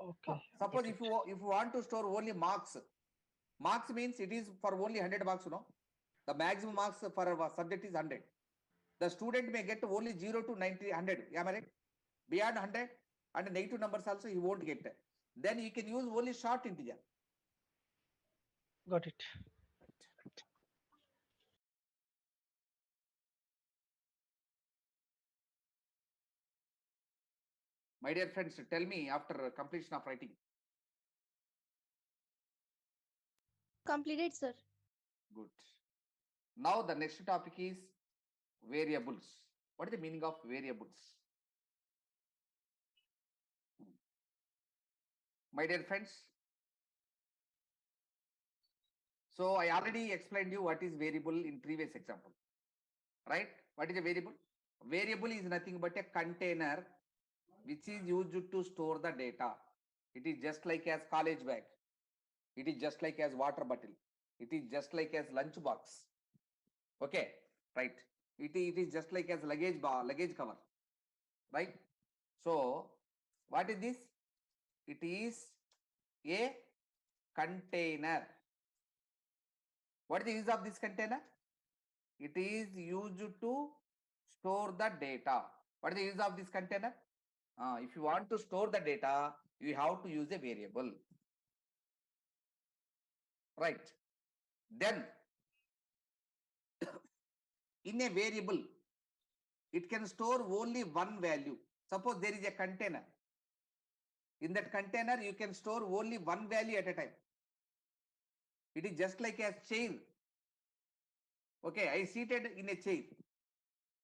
[SPEAKER 3] Okay.
[SPEAKER 1] Suppose
[SPEAKER 3] got
[SPEAKER 1] if
[SPEAKER 3] it.
[SPEAKER 1] you want to store only marks, marks means it is for only 100 marks, you know. The maximum marks for a subject is 100. The student may get only 0 to 90, 100. Am I right? Beyond 100 and negative numbers also he won't get. Then you can use only short integer.
[SPEAKER 3] Got it.
[SPEAKER 1] My dear friends, tell me after completion of writing.
[SPEAKER 6] Completed, sir.
[SPEAKER 1] Good. Now the next topic is variables. What is the meaning of variables? My dear friends, so I already explained you what is variable in previous example, right? What is a variable? Variable is nothing but a container which is used to store the data. It is just like as college bag. It is just like as water bottle. It is just like as lunch box. Okay, right. It is just like as luggage cover, right? So what is this? It is a container. What is the use of this container? It is used to store the data. What is the use of this container? If you want to store the data, you have to use a variable. Right. Then in a variable, it can store only one value. Suppose there is a container. In that container, you can store only one value at a time. It is just like a chair. Okay, I seated in a chair.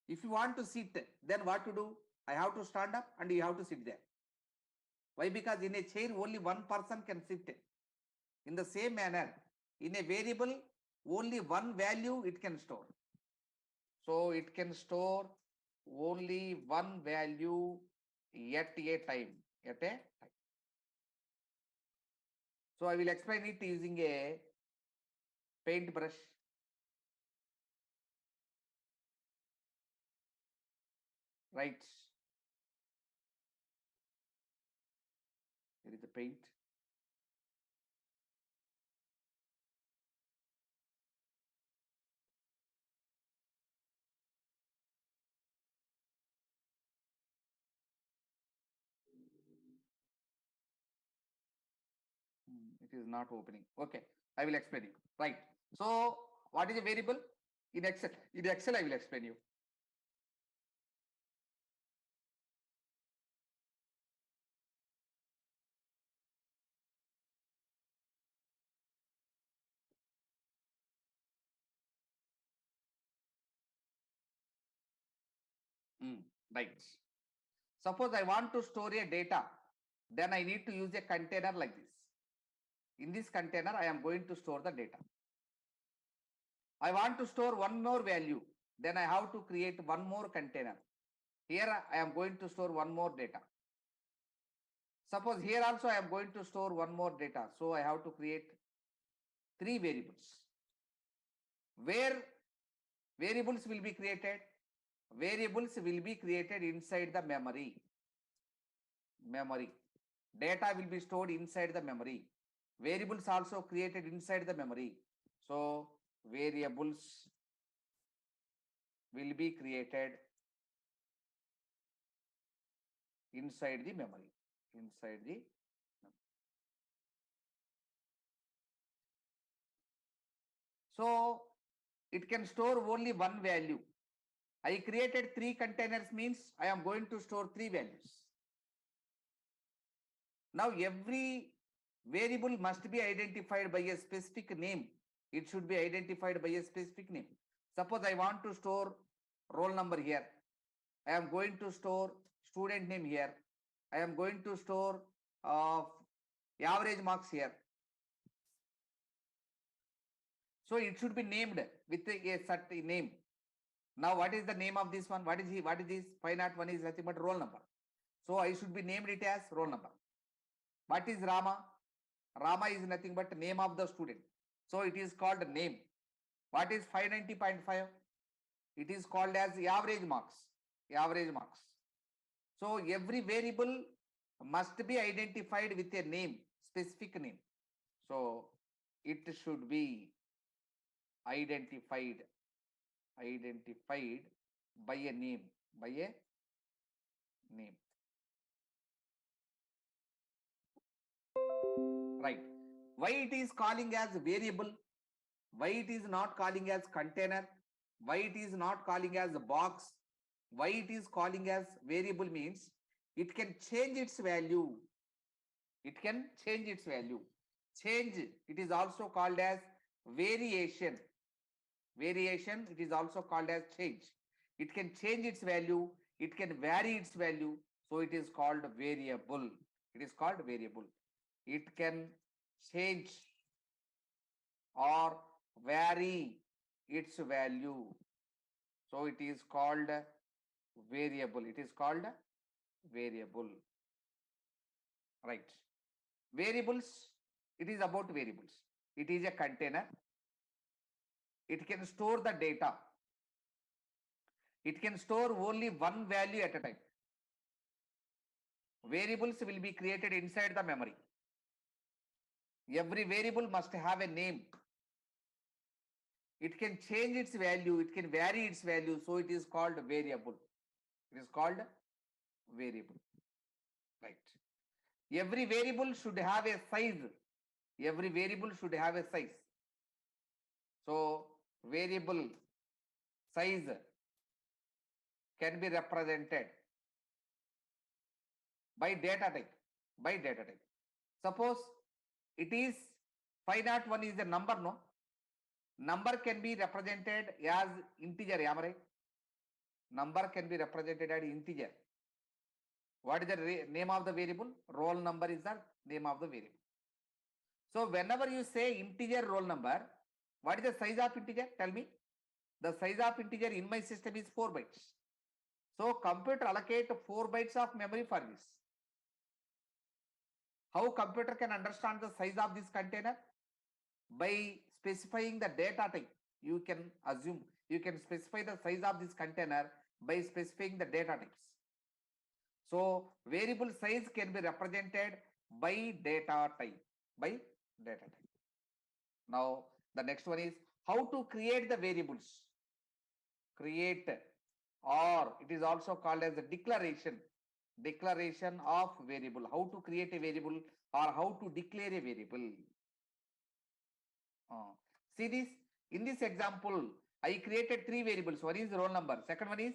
[SPEAKER 1] If you want to sit, then what to do? I have to stand up and you have to sit there. Why? Because in a chair, only one person can sit. In the same manner, in a variable, only one value it can store. So it can store only one value at a time. So I will explain it using a paintbrush. Right. Here is the paint. It is not opening. Okay, I will explain you. Right. So what is a variable? In Excel, I will explain you. Right. Suppose I want to store a data, then I need to use a container like this. In this container, I am going to store the data. I want to store one more value, then I have to create one more container. Here I am going to store one more data. Suppose here also I am going to store one more data. So I have to create three variables. Where variables will be created? Variables will be created inside the memory. Data will be stored inside the memory. Variables also created inside the memory. So variables will be created inside the memory. So it can store only one value. I created three containers means I am going to store three values. Now every variable must be identified by a specific name. It should be identified by a specific name. Suppose I want to store roll number here. I am going to store student name here. I am going to store average marks here. So it should be named with a certain name. Now what is the name of this one? What is this? 501 is nothing but roll number. So I should be named it as roll number. What is Rama? Rama is nothing but name of the student. So it is called name. What is 590.5? It is called as average marks. So every variable must be identified with a name, specific name. So it should be identified by a name, right? Why it is calling as variable? Why it is not calling as container? Why it is not calling as a box? Why it is calling as variable means it can change its value. It can change its value. Change, it is also called as variation. Variation, it is also called as change. It can change its value. It can vary its value. So it is called variable. It is called variable. It can change or vary its value. So it is called variable. It is called variable. Right. Variables, it is about variables. It is a container. It can store the data. It can store only one value at a time. Variables will be created inside the memory. Every variable must have a name. It can change its value. It can vary its value. So it is called variable. It is called variable. Right. Every variable should have a size. Every variable should have a size. So variable size can be represented by data type. By data type. Suppose it is 501 is a number, no? Number can be represented as integer, am I right? Number can be represented as integer. What is the name of the variable? Roll number is the name of the variable. So whenever you say integer roll number, what is the size of integer? Tell me. The size of integer in my system is 4 bytes. So computer allocate 4 bytes of memory for this. How computer can understand the size of this container? By specifying the data type. You can assume, you can specify the size of this container by specifying the data types. So variable size can be represented by data type. By data type. Now the next one is how to create the variables. Create, or it is also called as a declaration. Declaration of variable. How to create a variable or how to declare a variable. See this, in this example, I created 3 variables. One is roll number. Second one is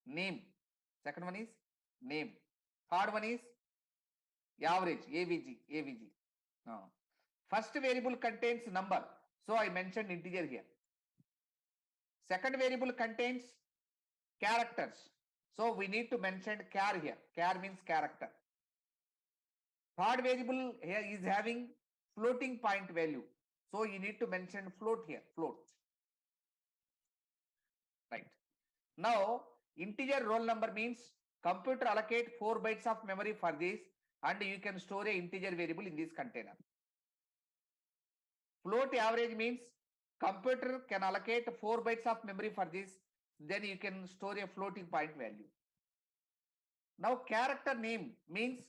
[SPEAKER 1] name. Second one is name. Third one is average, AVG. First variable contains number. So I mentioned integer here. Second variable contains characters. So we need to mention char here. Char means character. Third variable here is having floating point value. So you need to mention float here, float. Right. Now, integer roll number means computer allocate 4 bytes of memory for this and you can store a integer variable in this container. Float average means computer can allocate 4 bytes of memory for this, then you can store a floating point value. Now, character name means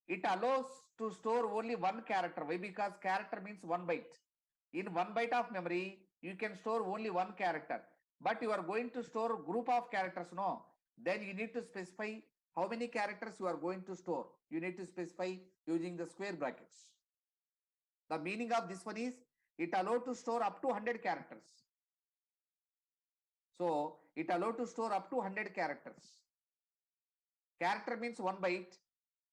[SPEAKER 1] it allows to store only one character. Why? Because character means 1 byte. In 1 byte of memory, you can store only one character. But you are going to store a group of characters, no? Then you need to specify how many characters you are going to store. You need to specify using the square brackets. The meaning of this one is it allowed to store up to 100 characters. So it allowed to store up to 100 characters. Character means 1 byte.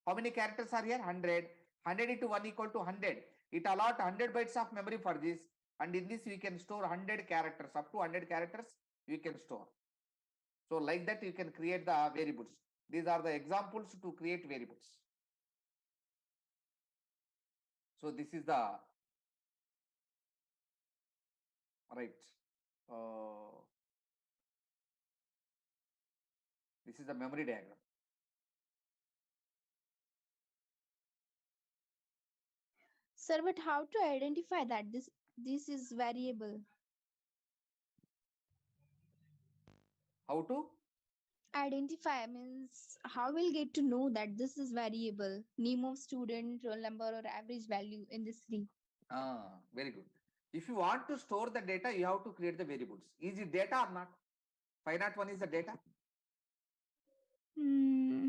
[SPEAKER 1] How many characters are here? 100. 100 into 1 equal to 100. It allowed 100 bytes of memory for this. And in this we can store 100 characters. Up to 100 characters you can store. So like that you can create the variables. These are the examples to create variables. So this is the right. This is the memory diagram.
[SPEAKER 6] Sir, but how to identify that this is variable?
[SPEAKER 1] How to?
[SPEAKER 6] identify means how we'll get to know that this is variable, name of student, roll number, or average value in this three.
[SPEAKER 1] Very good. If you want to store the data, you have to create the variables. Is it data or not? 501 is the data.
[SPEAKER 6] Hmm.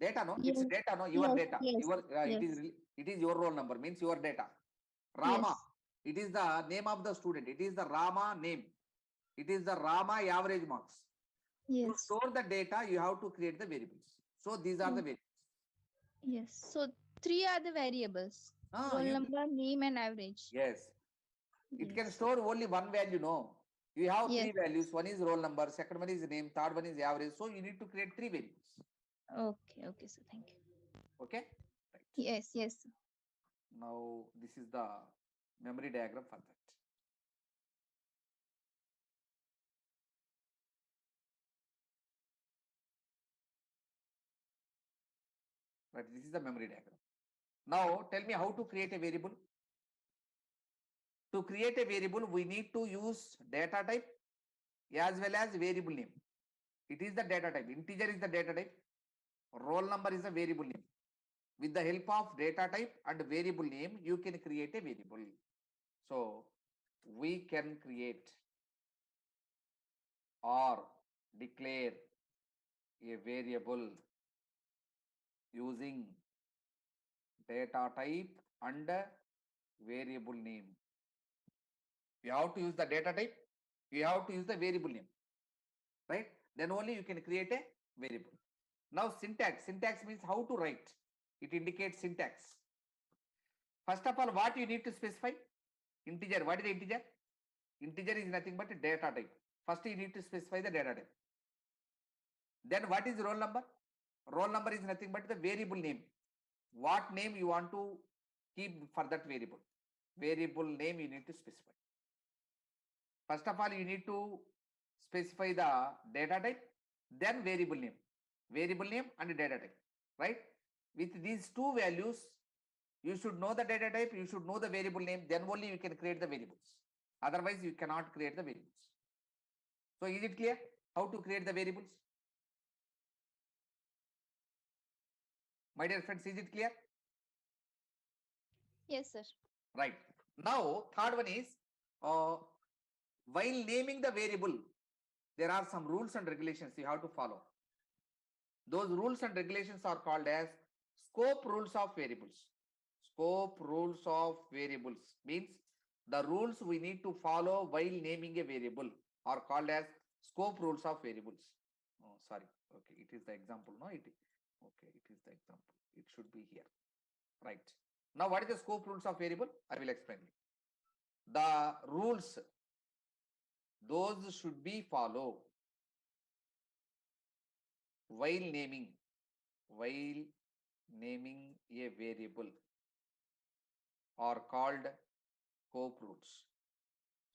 [SPEAKER 1] Data, no?
[SPEAKER 6] Yes.
[SPEAKER 1] It's data, no? Your
[SPEAKER 6] Yes,
[SPEAKER 1] data.
[SPEAKER 6] yes,
[SPEAKER 1] Your
[SPEAKER 6] yes.
[SPEAKER 1] it is your roll number, means your data. Rama.
[SPEAKER 6] Yes.
[SPEAKER 1] It is the name of the student. It is the Rama name. It is the Rama average marks. To
[SPEAKER 6] Yes.
[SPEAKER 1] store the data, you have to create the variables. So these are the variables.
[SPEAKER 6] Yes. So three are the variables. Roll
[SPEAKER 1] You
[SPEAKER 6] number, name, and average.
[SPEAKER 1] yes. It can
[SPEAKER 6] Yes.
[SPEAKER 1] store only one value, no? You have
[SPEAKER 6] Yes.
[SPEAKER 1] three values. One is roll number, second one is name, third one is average. So you need to create three variables.
[SPEAKER 6] Okay. Okay. So thank you.
[SPEAKER 1] Okay? Right.
[SPEAKER 6] Yes. Yes.
[SPEAKER 1] Now this is the memory diagram for that. Right. This is the memory diagram. Now tell me how to create a variable. To create a variable, we need to use data type as well as variable name. It is the data type. Integer is the data type. Roll number is the variable name. With the help of data type and variable name, you can create a variable. So we can create or declare a variable using data type and variable name. You have to use the data type, you have to use the variable name, right? Then only you can create a variable. Now syntax means how to write. It indicates syntax. First of all, what you need to specify? Integer. What is the integer? Integer is nothing but a data type. First you need to specify the data type. Then what is roll number? Roll number is nothing but the variable name. What name you want to keep for that variable? Variable name you need to specify. First of all, you need to specify the data type, then variable name and data type, right? With these two values, you should know the data type, you should know the variable name, then only you can create the variables. Otherwise, you cannot create the variables. So is it clear how to create the variables? My dear friends, is it clear?
[SPEAKER 6] Yes, sir.
[SPEAKER 1] Right. Now, third one is, while naming the variable, there are some rules and regulations you have to follow. Those rules and regulations are called as scope rules of variables. Scope rules of variables means the rules we need to follow while naming a variable are called as scope rules of variables. Oh, sorry. Okay, it is the example. No, it is the example. It should be here. Right. Now, what is the scope rules of variable? I will explain you. The rules, those should be followed while naming a variable are called scope rules.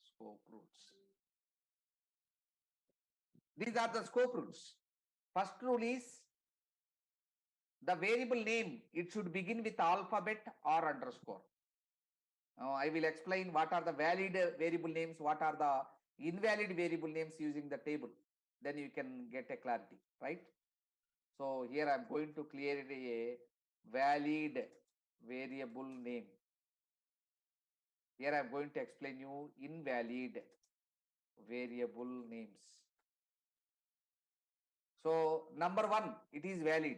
[SPEAKER 1] Scope rules. These are the scope rules. First rule is the variable name, it should begin with alphabet or underscore. Now I will explain what are the valid variable names, what are the invalid variable names using the table. Then you can get a clarity, right? So here I am going to create a valid variable name. Here I am going to explain you invalid variable names. So number one, it is valid.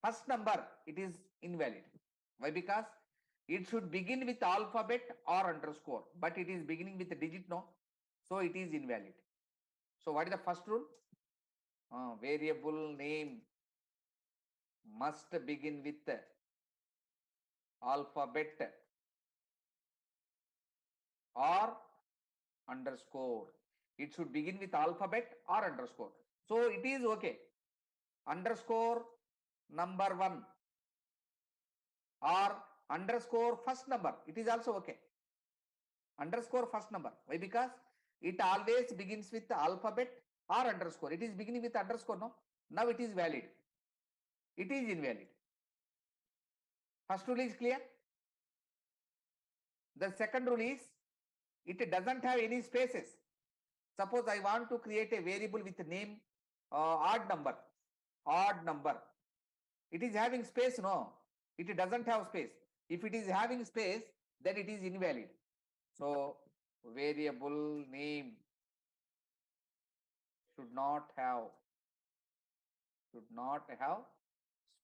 [SPEAKER 1] First number, it is invalid. Why? Because it should begin with alphabet or underscore, but it is beginning with a digit, no? So it is invalid. So what is the first rule? Variable name must begin with alphabet or underscore. It should begin with alphabet or underscore. So it is okay. Underscore number one or underscore first number. It is also okay. Underscore first number. Why? Because it always begins with the alphabet or underscore. It is beginning with underscore, no? Now it is valid. It is invalid. First rule is clear. The second rule is it doesn't have any spaces. Suppose I want to create a variable with name odd number, odd number. It is having space, no? It doesn't have space. If it is having space, then it is invalid. So variable name should not have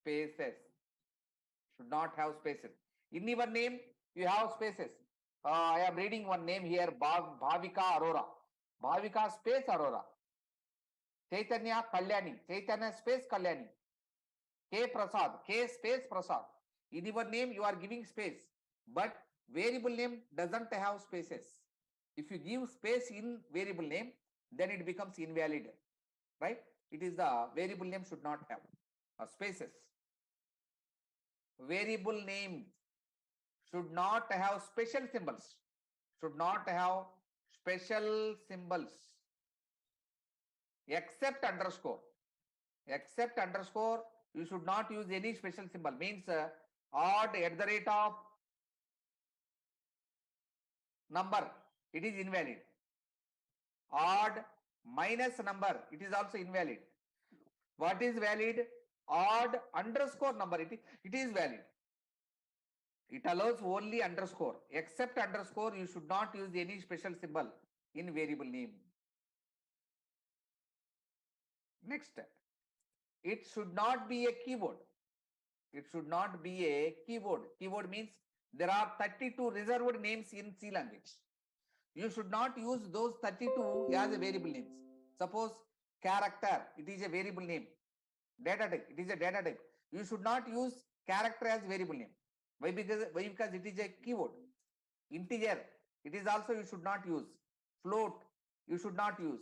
[SPEAKER 1] spaces. Should not have spaces. In your name, you have spaces. I am reading one name here, Bhavika Arora. Bhavika space Arora. Chaitanya Kalyani. Chaitanya space Kalyani. K Prasad. K space Prasad. In your name, you are giving space. But variable name doesn't have spaces. If you give space in variable name, then it becomes invalid. Right? It is the variable name should not have spaces. Variable name should not have special symbols. Should not have special symbols. Except underscore. Except underscore, you should not use any special symbol. Means odd at the rate of number, it is invalid. Odd minus number, it is also invalid. What is valid? Odd underscore number, it is valid. It allows only underscore. Except underscore, you should not use any special symbol in variable name. Next, it should not be a keyword. It should not be a keyword. Keyword means there are 32 reserved names in C language. You should not use those 32 as a variable names. Suppose character, it is a variable name. Data type, it is a data type. You should not use character as variable name. Why? Because it is a keyword. Integer, it is also you should not use. Float, you should not use.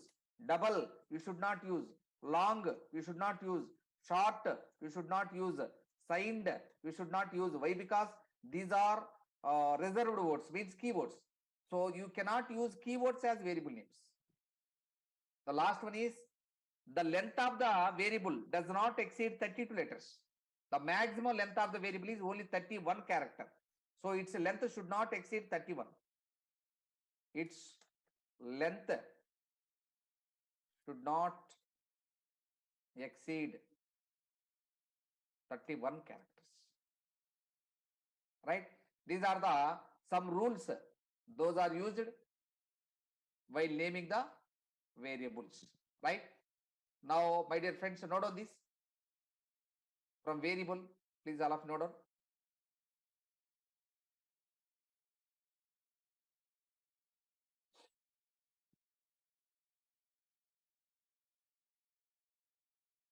[SPEAKER 1] Double, you should not use. Long, you should not use. Short, you should not use. Signed, you should not use. Why? Because these are reserved words, means keywords. So you cannot use keywords as variable names. The last one is the length of the variable does not exceed 32 letters. The maximum length of the variable is only 31 character. So its length should not exceed 31. Its length should not exceed 31 characters. Right? These are the some rules. Those are used while naming the variables. Right? Now, my dear friends, note on this. From variable, please all of note on.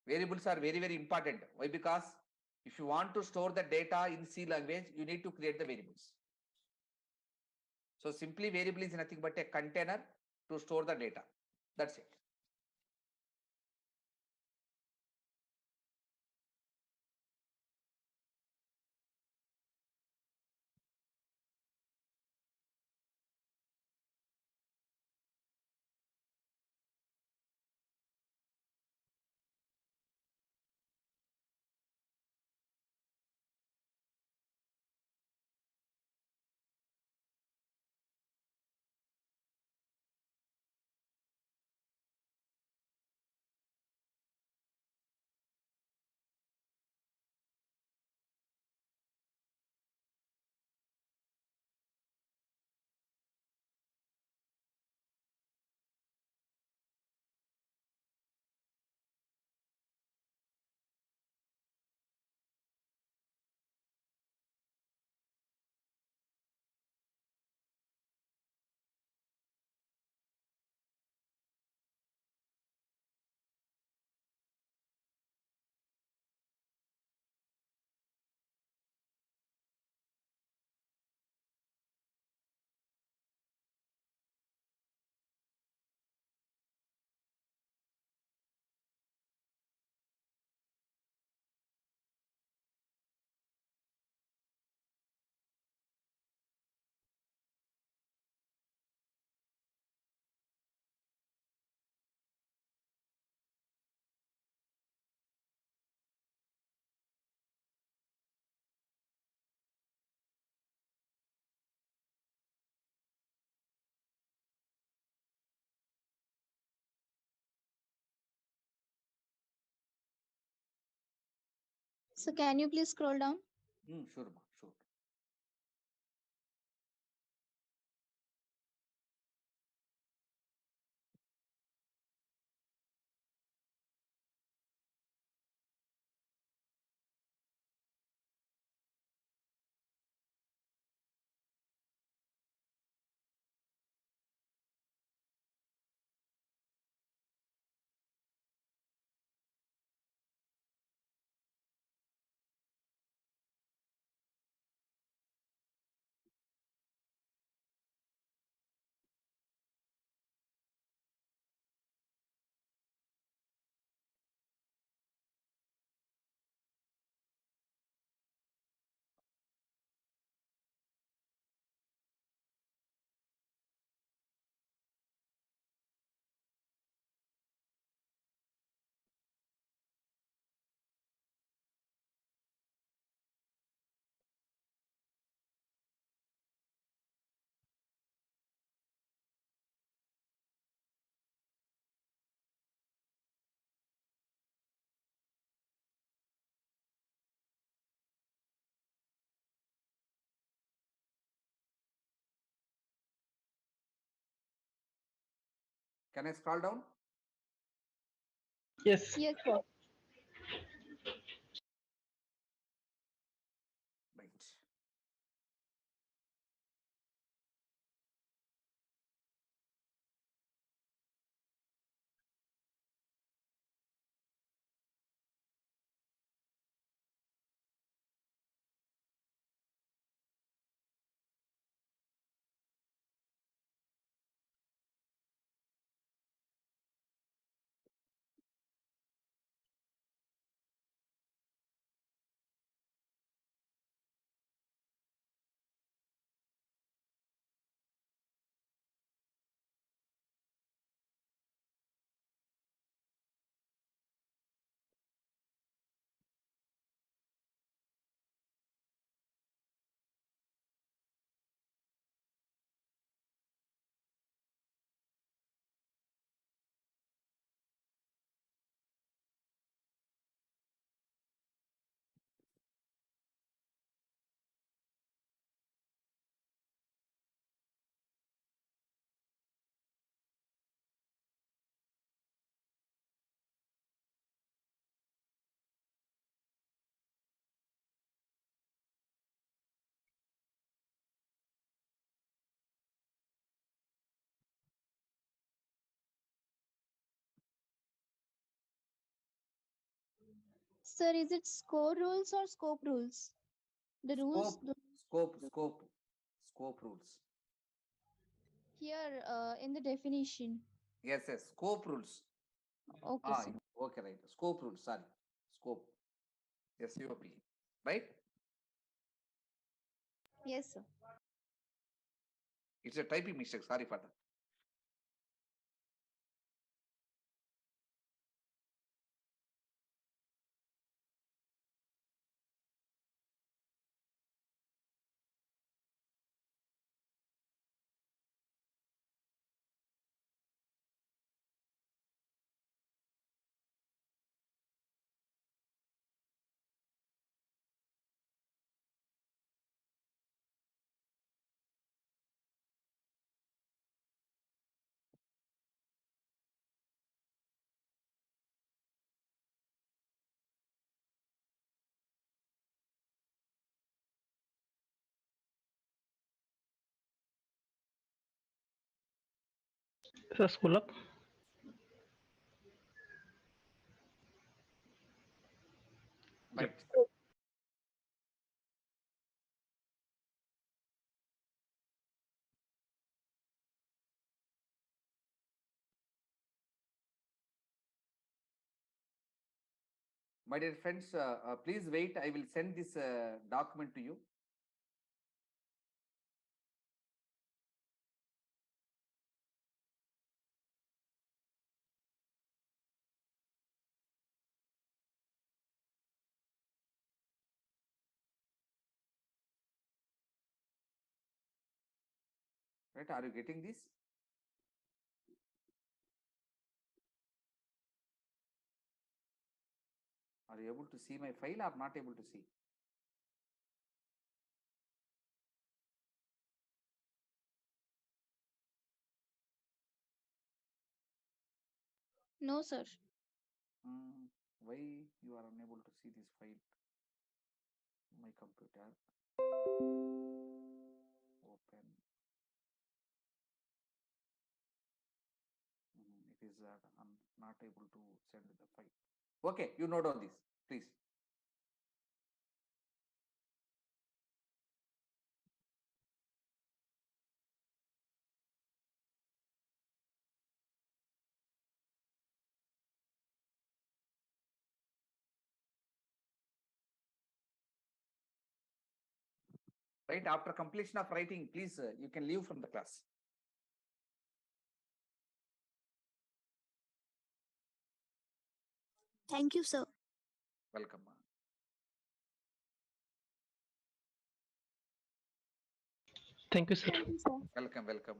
[SPEAKER 1] Variables are very, very important. Why? Because if you want to store the data in C language, you need to create the variables. So simply variable is nothing but a container to store the data. That's it.
[SPEAKER 6] So can you please scroll down?
[SPEAKER 1] Sure, ma, sure. Can I scroll down?
[SPEAKER 3] Yes.
[SPEAKER 6] Yes, sir.
[SPEAKER 1] Right.
[SPEAKER 6] Sir, is it score rules or scope rules? The rules
[SPEAKER 1] Scope rules.
[SPEAKER 6] here in the definition.
[SPEAKER 1] Yes, scope rules.
[SPEAKER 6] Okay, sir.
[SPEAKER 1] Okay, right. Scope rules, sorry. Scope. SUP. Right?
[SPEAKER 6] Yes, sir.
[SPEAKER 1] It's a typing mistake. Sorry for that.
[SPEAKER 3] So scroll up.
[SPEAKER 1] Right. My dear friends, please wait. I will send this document to you. Right? Are you getting this? Are Are you able to see my file or not able to see?
[SPEAKER 6] No, sir.
[SPEAKER 1] Why you are unable to see this file? My computer. Open. It is I'm not able to send the file. Okay, you note on this, please. Right after completion of writing, please you can leave from the class.
[SPEAKER 4] Thank you, sir.
[SPEAKER 1] Welcome.
[SPEAKER 3] Thank you, sir.
[SPEAKER 6] Thank you, sir.
[SPEAKER 1] Welcome, welcome.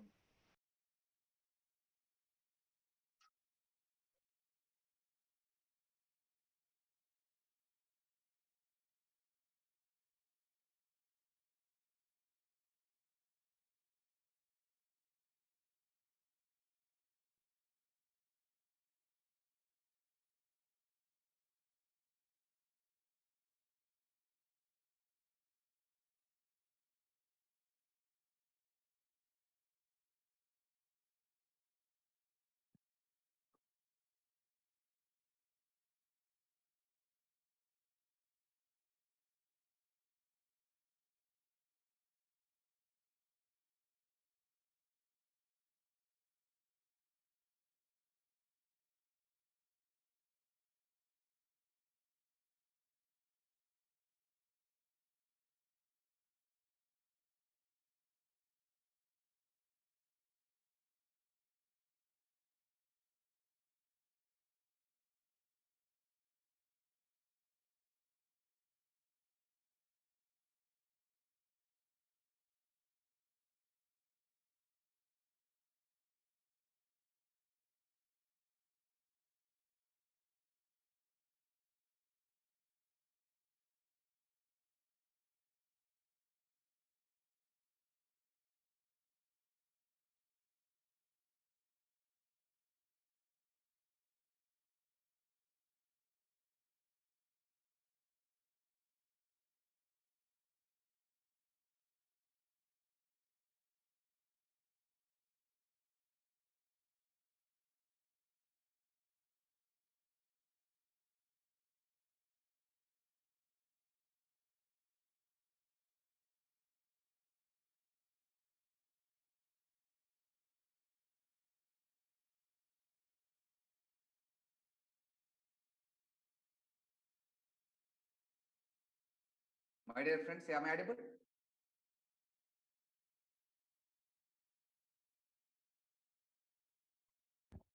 [SPEAKER 1] My dear friends, am I audible?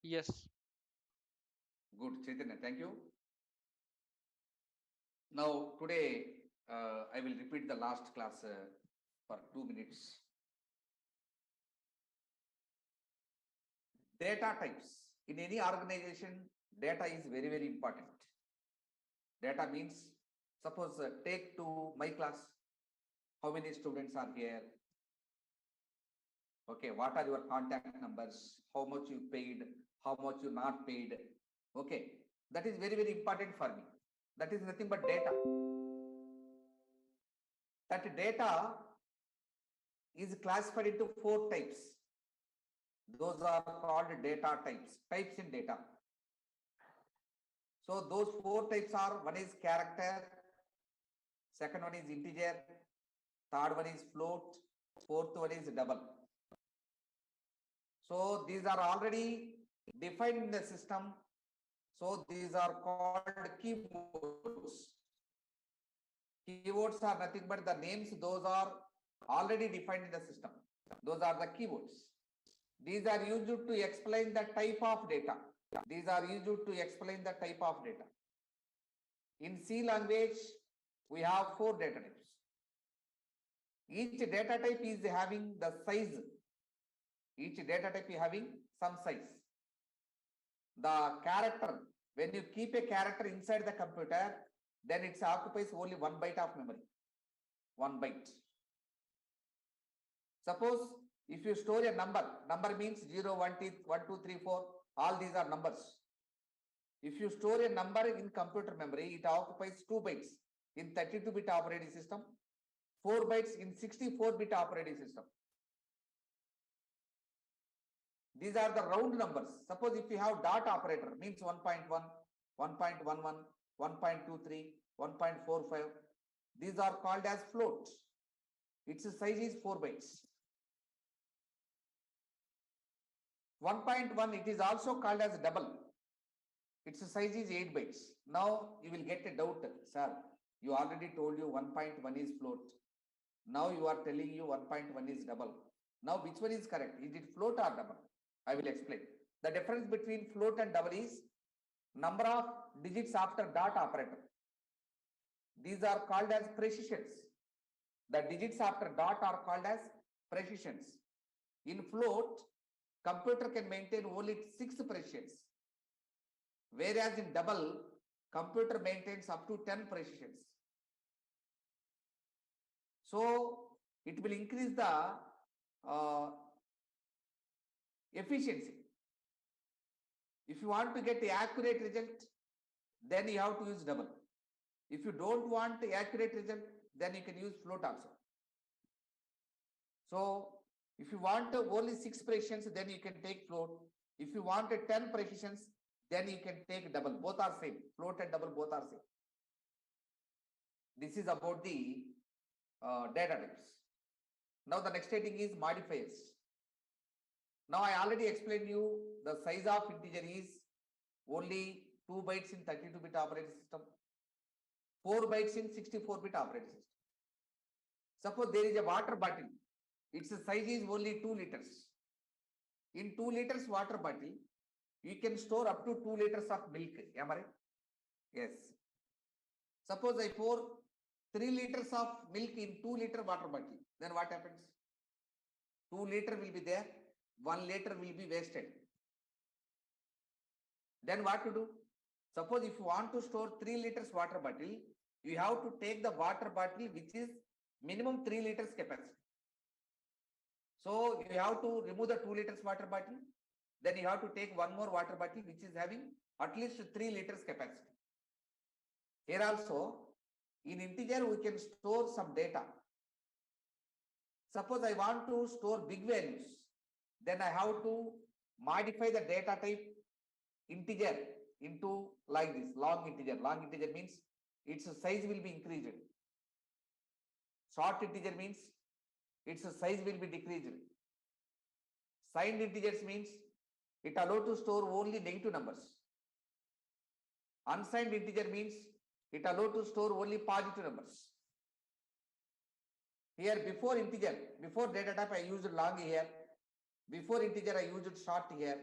[SPEAKER 2] Yes.
[SPEAKER 1] Good, Chaitanya, thank you. Now, today, I will repeat the last class for 2 minutes. Data types. In any organization, data is very, very important. Data means, suppose take to my class, how many students are here? Okay, what are your contact numbers? How much you paid? How much you not paid? Okay, that is very, very important for me. That is nothing but data. That data is classified into 4 types. Those are called data types, types in data. So those 4 types are, one is character, second one is integer, third one is float, fourth one is double. So these are already defined in the system. So these are called keywords. Keywords are nothing but the names, those are already defined in the system. Those are the keywords. These are used to explain the type of data. These are used to explain the type of data. In C language, we have 4 data types. Each data type is having the size. Each data type is having some size. The character, when you keep a character inside the computer, then it occupies only 1 byte of memory. 1 byte. Suppose if you store a number means 0, 1, 2, 3, 4, all these are numbers. If you store a number in computer memory, it occupies 2 bytes in 32-bit operating system, 4 bytes in 64-bit operating system. These are the round numbers. Suppose if you have dot operator means 1.1, 1.11, 1.23, 1.45. These are called as float. Its size is 4 bytes. 1.1, it is also called as double. Its size is 8 bytes. Now you will get a doubt, sir. You already told you 1.1 is float. Now you are telling you 1.1 is double. Now which one is correct? Is it float or double? I will explain. The difference between float and double is number of digits after dot operator. These are called as precisions. The digits after dot are called as precisions. In float, computer can maintain only 6 precisions. Whereas in double, computer maintains up to 10 precisions. So it will increase the efficiency. If you want to get the accurate result, then you have to use double. If you don't want the accurate result, then you can use float also. So if you want only 6 precisions, then you can take float. If you want 10 precisions, then you can take double. Both are same. Float and double both are same. This is about the data types. Now the next heading is modifiers. Now I already explained you the size of integer is only 2 bytes in 32-bit operating system, 4 bytes in 64-bit operating system. Suppose there is a water bottle. Its size is only 2 liters. In 2 liters water bottle, you can store up to 2 liters of milk. Am I right? Yes. Suppose I pour 3 liters of milk in 2 liter water bottle. Then what happens? 2 liter will be there. 1 liter will be wasted. Then what to do? Suppose if you want to store 3 liters water bottle, you have to take the water bottle which is minimum 3 liters capacity. So you have to remove the 2 liters water bottle. Then you have to take one more water bottle which is having at least 3 liters capacity. Here also, in integer we can store some data. Suppose I want to store big values. Then I have to modify the data type integer into like this, long integer. Long integer means its size will be increased. Short integer means its size will be decreased. Signed integers means it allows to store only negative numbers. Unsigned integer means it allows to store only positive numbers. Here before integer, before data type I used long here. Before integer I used short here.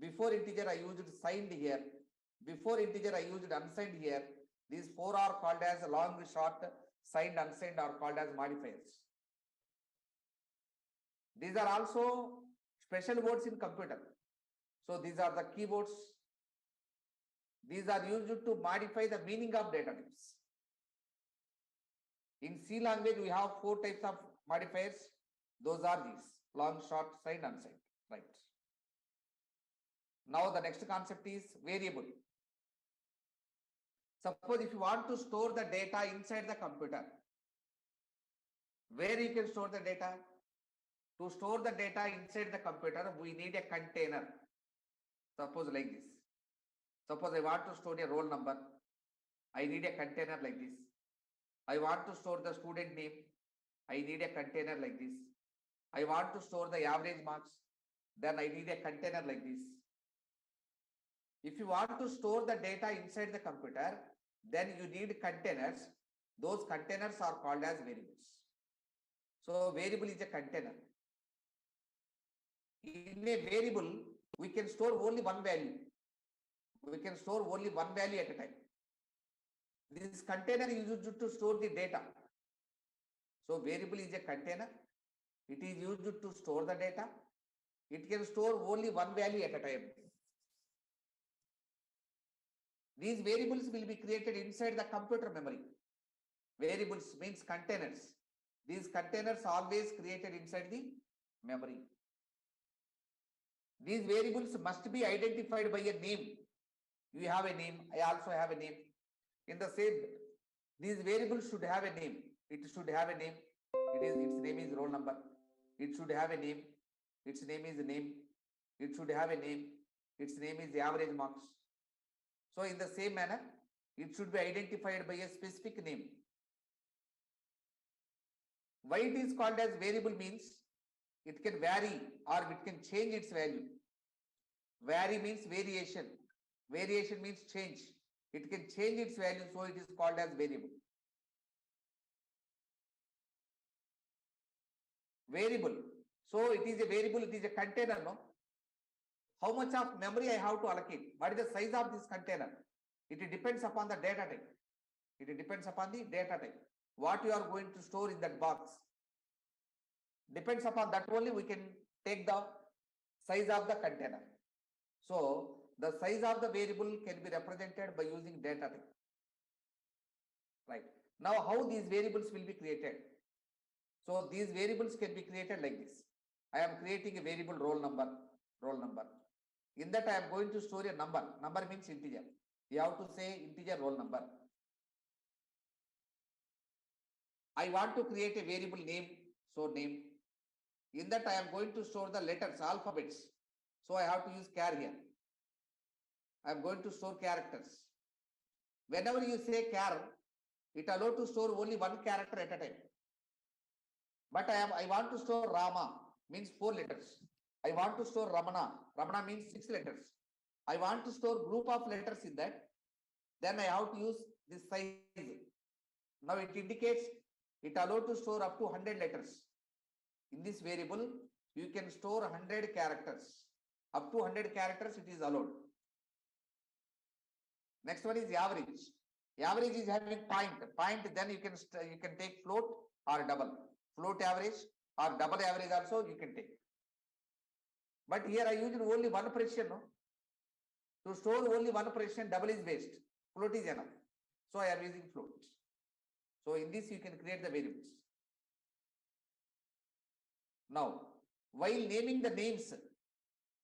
[SPEAKER 1] Before integer I used signed here. Before integer I used unsigned here. These 4 are called as long, short, signed, unsigned are called as modifiers. These are also special words in computer. So these are the keywords. These are used to modify the meaning of data types. In C language, we have 4 types of modifiers. Those are these: long, short, signed, unsigned. Right. Now the next concept is variable. Suppose if you want to store the data inside the computer, where you can store the data? To store the data inside the computer, we need a container. Suppose like this. Suppose I want to store a roll number. I need a container like this. I want to store the student name. I need a container like this. I want to store the average marks. Then I need a container like this. If you want to store the data inside the computer, then you need containers. Those containers are called as variables. So variable is a container. In a variable, we can store only one value. We can store only one value at a time. This container is used to store the data. So variable is a container. It is used to store the data. It can store only one value at a time. These variables will be created inside the computer memory. Variables means containers. These containers always created inside the memory. These variables must be identified by a name. You have a name, I also have a name. In the same, these variables should have a name. It should have a name. Its name is roll number. It should have a name. Its name is name. It should have a name. Its name is average marks. So in the same manner, it should be identified by a specific name. Why it is called as variable means it can vary or it can change its value. Vary means variation. Variation means change. It can change its value, so it is called as variable. Variable. So it is a variable, it is a container, no? How much of memory I have to allocate? What is the size of this container? It depends upon the data type. It depends upon the data type. What you are going to store in that box. Depends upon that only we can take the size of the container. So the size of the variable can be represented by using data type. Right. Now how these variables will be created? So these variables can be created like this. I am creating a variable roll number. In that I am going to store a number. Number means integer. You have to say integer roll number. I want to create a variable name. So name. In that I am going to store the letters, alphabets. So I have to use char here. I am going to store characters. Whenever you say char, it allows to store only one character at a time. But I want to store Rama, means 4 letters. I want to store Ramana. Ramana means 6 letters. I want to store group of letters in that. Then I have to use this size. Now it indicates it allows to store up to 100 letters. In this variable, you can store 100 characters. Up to 100 characters, it is allowed. Next one is average. Average is having point. Then you can take float or double. Float average or double average also you can take. But here I used only one precision. No? To store only one precision, double is waste. Float is enough. So I am using float. So in this you can create the variables. Now, while naming the names,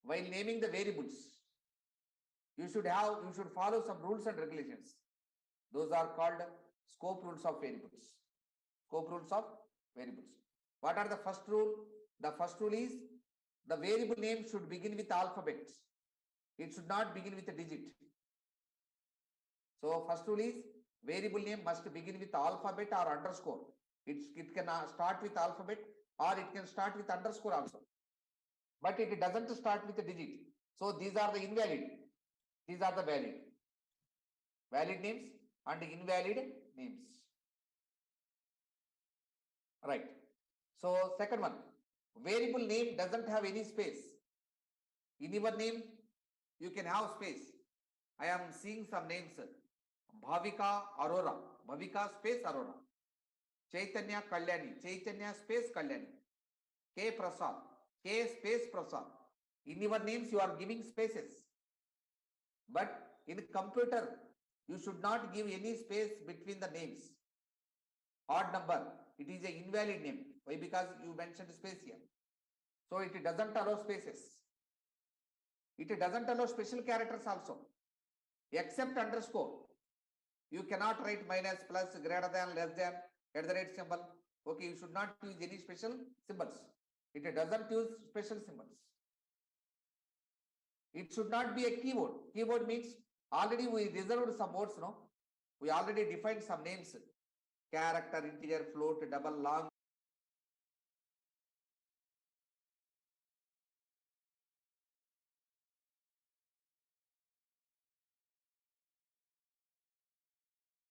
[SPEAKER 1] while naming the variables, you should follow some rules and regulations. Those are called scope rules of variables. Scope rules of variables. What are the first rule? The first rule is the variable name should begin with alphabets. It should not begin with a digit. So first rule is variable name must begin with alphabet or underscore. It can start with alphabet or it can start with underscore also. But it doesn't start with a digit. So these are the invalid. These are the valid. Valid names and invalid names. Right. So second one, variable name doesn't have any space. In your name, you can have space. I am seeing some names. Bhavika Arora. Bhavika space Arora. Chaitanya Kalyani. Chaitanya space Kalyani. K Prasad. K space Prasad. In your names, you are giving spaces. But in computer, you should not give any space between the names. Odd number. It is an invalid name. Why? Because you mentioned space here. So it doesn't allow spaces. It doesn't allow special characters also. Except underscore. You cannot write minus, plus, greater than, less than, @ symbol. Okay, you should not use any special symbols. It doesn't use special symbols. It should not be a keyword. Keyword means already we reserved some words, no? We already defined some names. Character, integer, float, double, long,